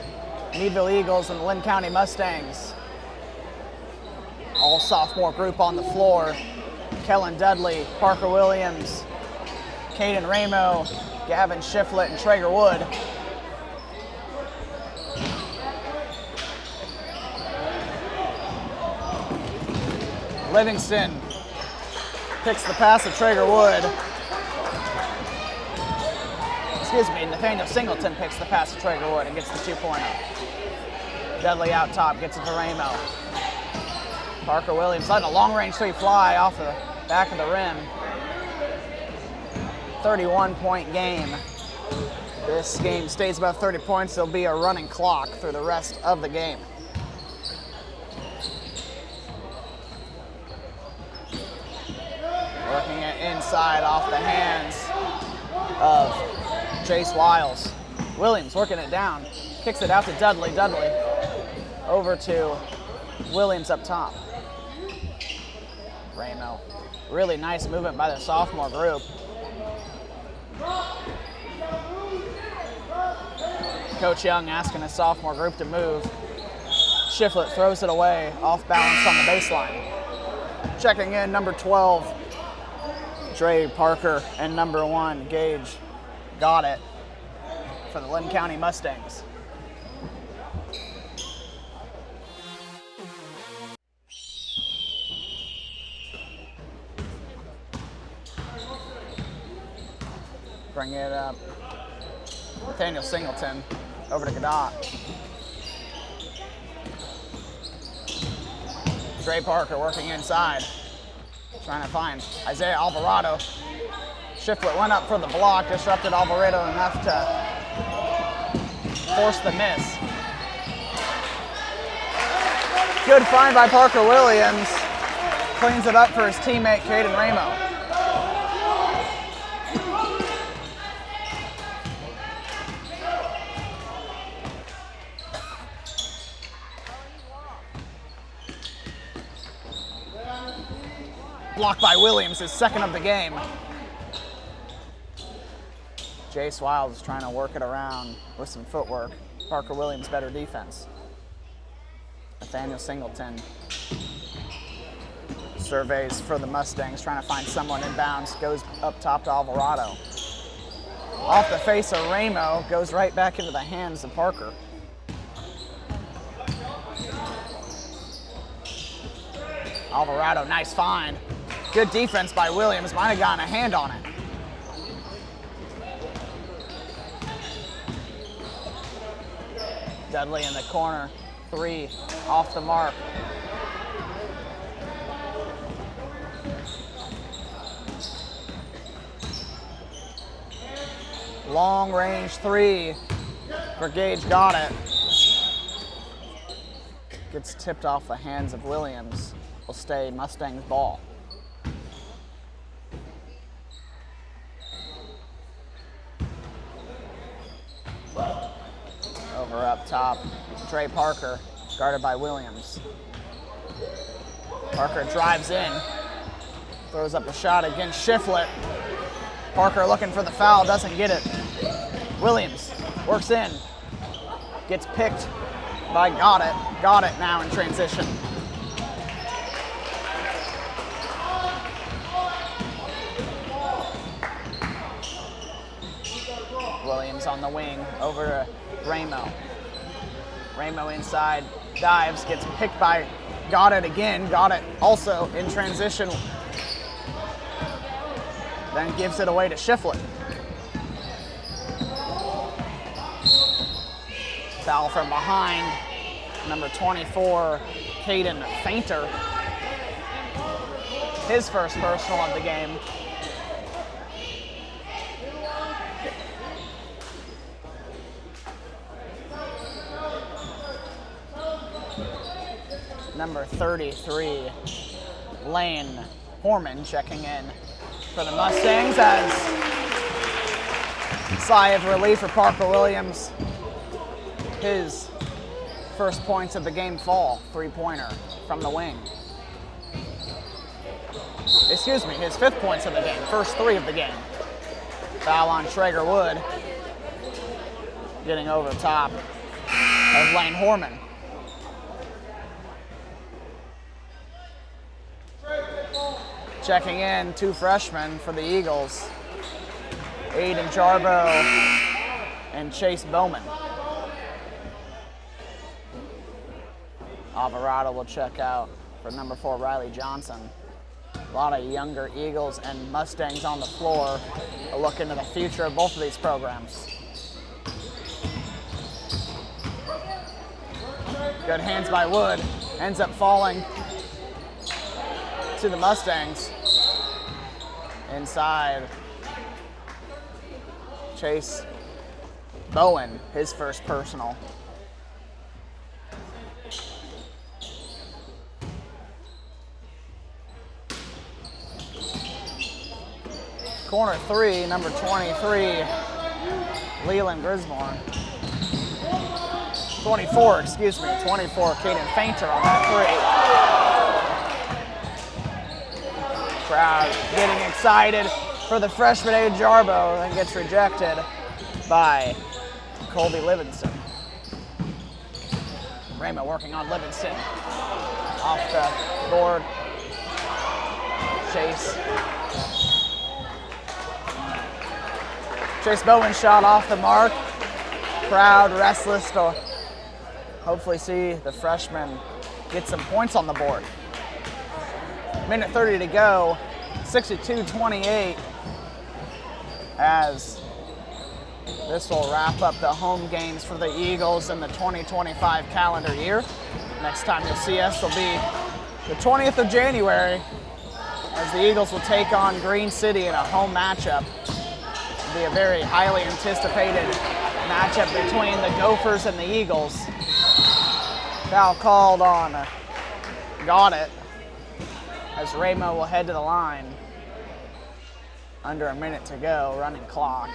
Meadville Eagles and the Linn County Mustangs. All sophomore group on the floor. Kellen Dudley, Parker Williams, Caden Ramo, Gavin Shiflett, and Traeger Wood. Livingston picks the pass of Traeger Wood. Excuse me, Nathaniel Singleton picks the pass of Traeger Wood and gets the 2-pointer. Dudley out top, gets it to Ramo. Parker Williams letting a long-range 3 fly off the back of the rim. 31-point game. This game stays above 30 points. There'll be a running clock through the rest of the game. Working it inside off the hands of Chase Wiles. Williams working it down. Kicks it out to Dudley. Dudley over to Williams up top. Ramo. Really nice movement by the sophomore group. Coach Young asking his sophomore group to move. Shiflett throws it away, off balance on the baseline. Checking in, number 12, Trey Parker, and number 1, Gage, got it for the Linn County Mustangs. Bring it up. Nathaniel Singleton over to Godot. Trey Parker working inside. Trying to find Isaiah Alvarado. Shiflett went up for the block, disrupted Alvarado enough to force the miss. Good find by Parker Williams. Cleans it up for his teammate, Caden Ramo. Blocked by Williams, his second of the game. Jace Wild is trying to work it around with some footwork. Parker Williams better defense. Nathaniel Singleton surveys for the Mustangs, trying to find someone inbounds, goes up top to Alvarado. Off the face of Ramo, goes right back into the hands of Parker. Alvarado, nice find. Good defense by Williams, might have gotten a hand on it. Dudley in the corner, 3 off the mark. Long range 3 for Gage, got it. Gets tipped off the hands of Williams. Will stay Mustangs ball. Over up top, Trey Parker, guarded by Williams. Parker drives in, throws up a shot against Shiflett. Parker looking for the foul, doesn't get it. Williams works in, gets picked by Got it now in transition. Williams on the wing, over to Ramo. Ramo inside, dives, gets picked by Got it again. Got it also in transition. Then gives it away to Shiflett. Foul from behind, number 24, Caden Fainter. His first personal of the game. Number 33, Lane Horman checking in for the Mustangs as sigh of relief for Parker Williams. His first points of the game fall, 3-pointer from the wing. Excuse me, his 5th points of the game, first 3 of the game. Foul on Traeger Wood. Getting over the top of Lane Horman. Checking in, 2 freshmen for the Eagles, Aiden Jarbo and Chase Bowman. Alvarado will check out for number 4, Riley Johnson. A lot of younger Eagles and Mustangs on the floor. A look into the future of both of these programs. Good hands by Wood. Ends up falling to the Mustangs. Inside. Chase Bowen, his first personal. Corner 3, number 23, Leland Grismore. 24, excuse me, 24, Caden Fainter on that 3. Crowd getting excited for the freshman A. Jarbo, and gets rejected by Colby Livingston. Raymond working on Livingston. Off the board. Chase Bowen shot off the mark. Crowd restless to hopefully see the freshman get some points on the board. Minute 30 to go, 62-28, as this will wrap up the home games for the Eagles in the 2025 calendar year. Next time you'll see us will be the 20th of January, as the Eagles will take on Green City in a home matchup. It'll be a very highly anticipated matchup between the Gophers and the Eagles. Foul called on Got It, as Ramo will head to the line. Under a minute to go, running clock.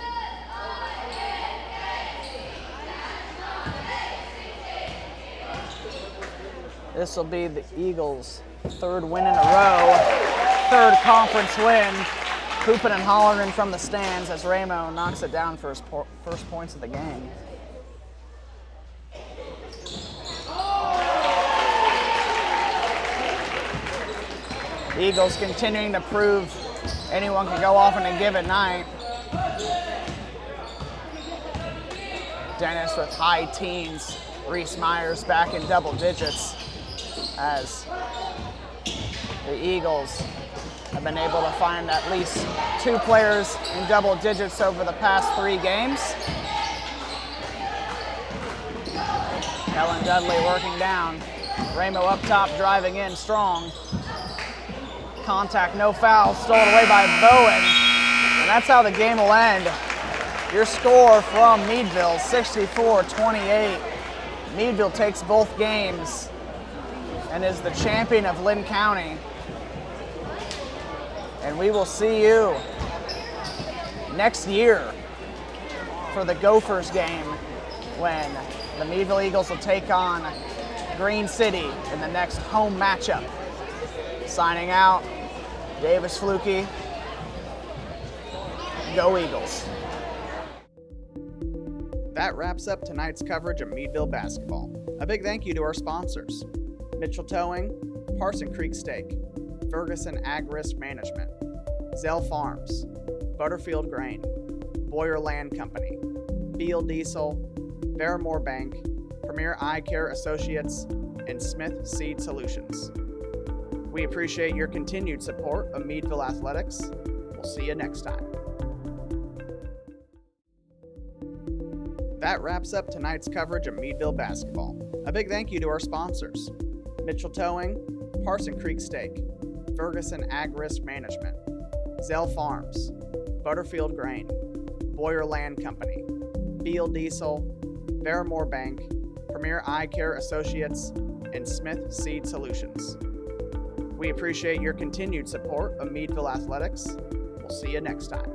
This will be the Eagles' 3rd win in a row, 3rd conference win. Hooping and hollering from the stands as Ramo knocks it down for his first points of the game. The Eagles continuing to prove anyone can go off on a given night. Dennis with high teens. Reese Myers back in double digits, as the Eagles have been able to find at least 2 players in double digits over the past 3 games. Kellen Dudley working down. Ramo up top, driving in strong. Contact, no foul, stolen away by Bowen. And that's how the game will end. Your score from Meadville, 64-28. Meadville takes both games and is the champion of Linn County. And we will see you next year for the Gophers game, when the Meadville Eagles will take on Green City in the next home matchup. Signing out, Davis Fluke. Go Eagles. That wraps up tonight's coverage of Meadville basketball. A big thank you to our sponsors: Mitchell Towing, Parson Creek Steak, Ferguson Ag Risk Management, Zell Farms, Butterfield Grain, Boyer Land Company, Beal Diesel, Barrymore Bank, Premier Eye Care Associates, and Smith Seed Solutions. We appreciate your continued support of Meadville Athletics. We'll see you next time. That wraps up tonight's coverage of Meadville basketball. A big thank you to our sponsors: Mitchell Towing, Parson Creek Steak, Ferguson Ag Risk Management, Zell Farms, Butterfield Grain, Boyer Land Company, Beal Diesel, Barrymore Bank, Premier Eye Care Associates, and Smith Seed Solutions. We appreciate your continued support of Meadville Athletics. We'll see you next time.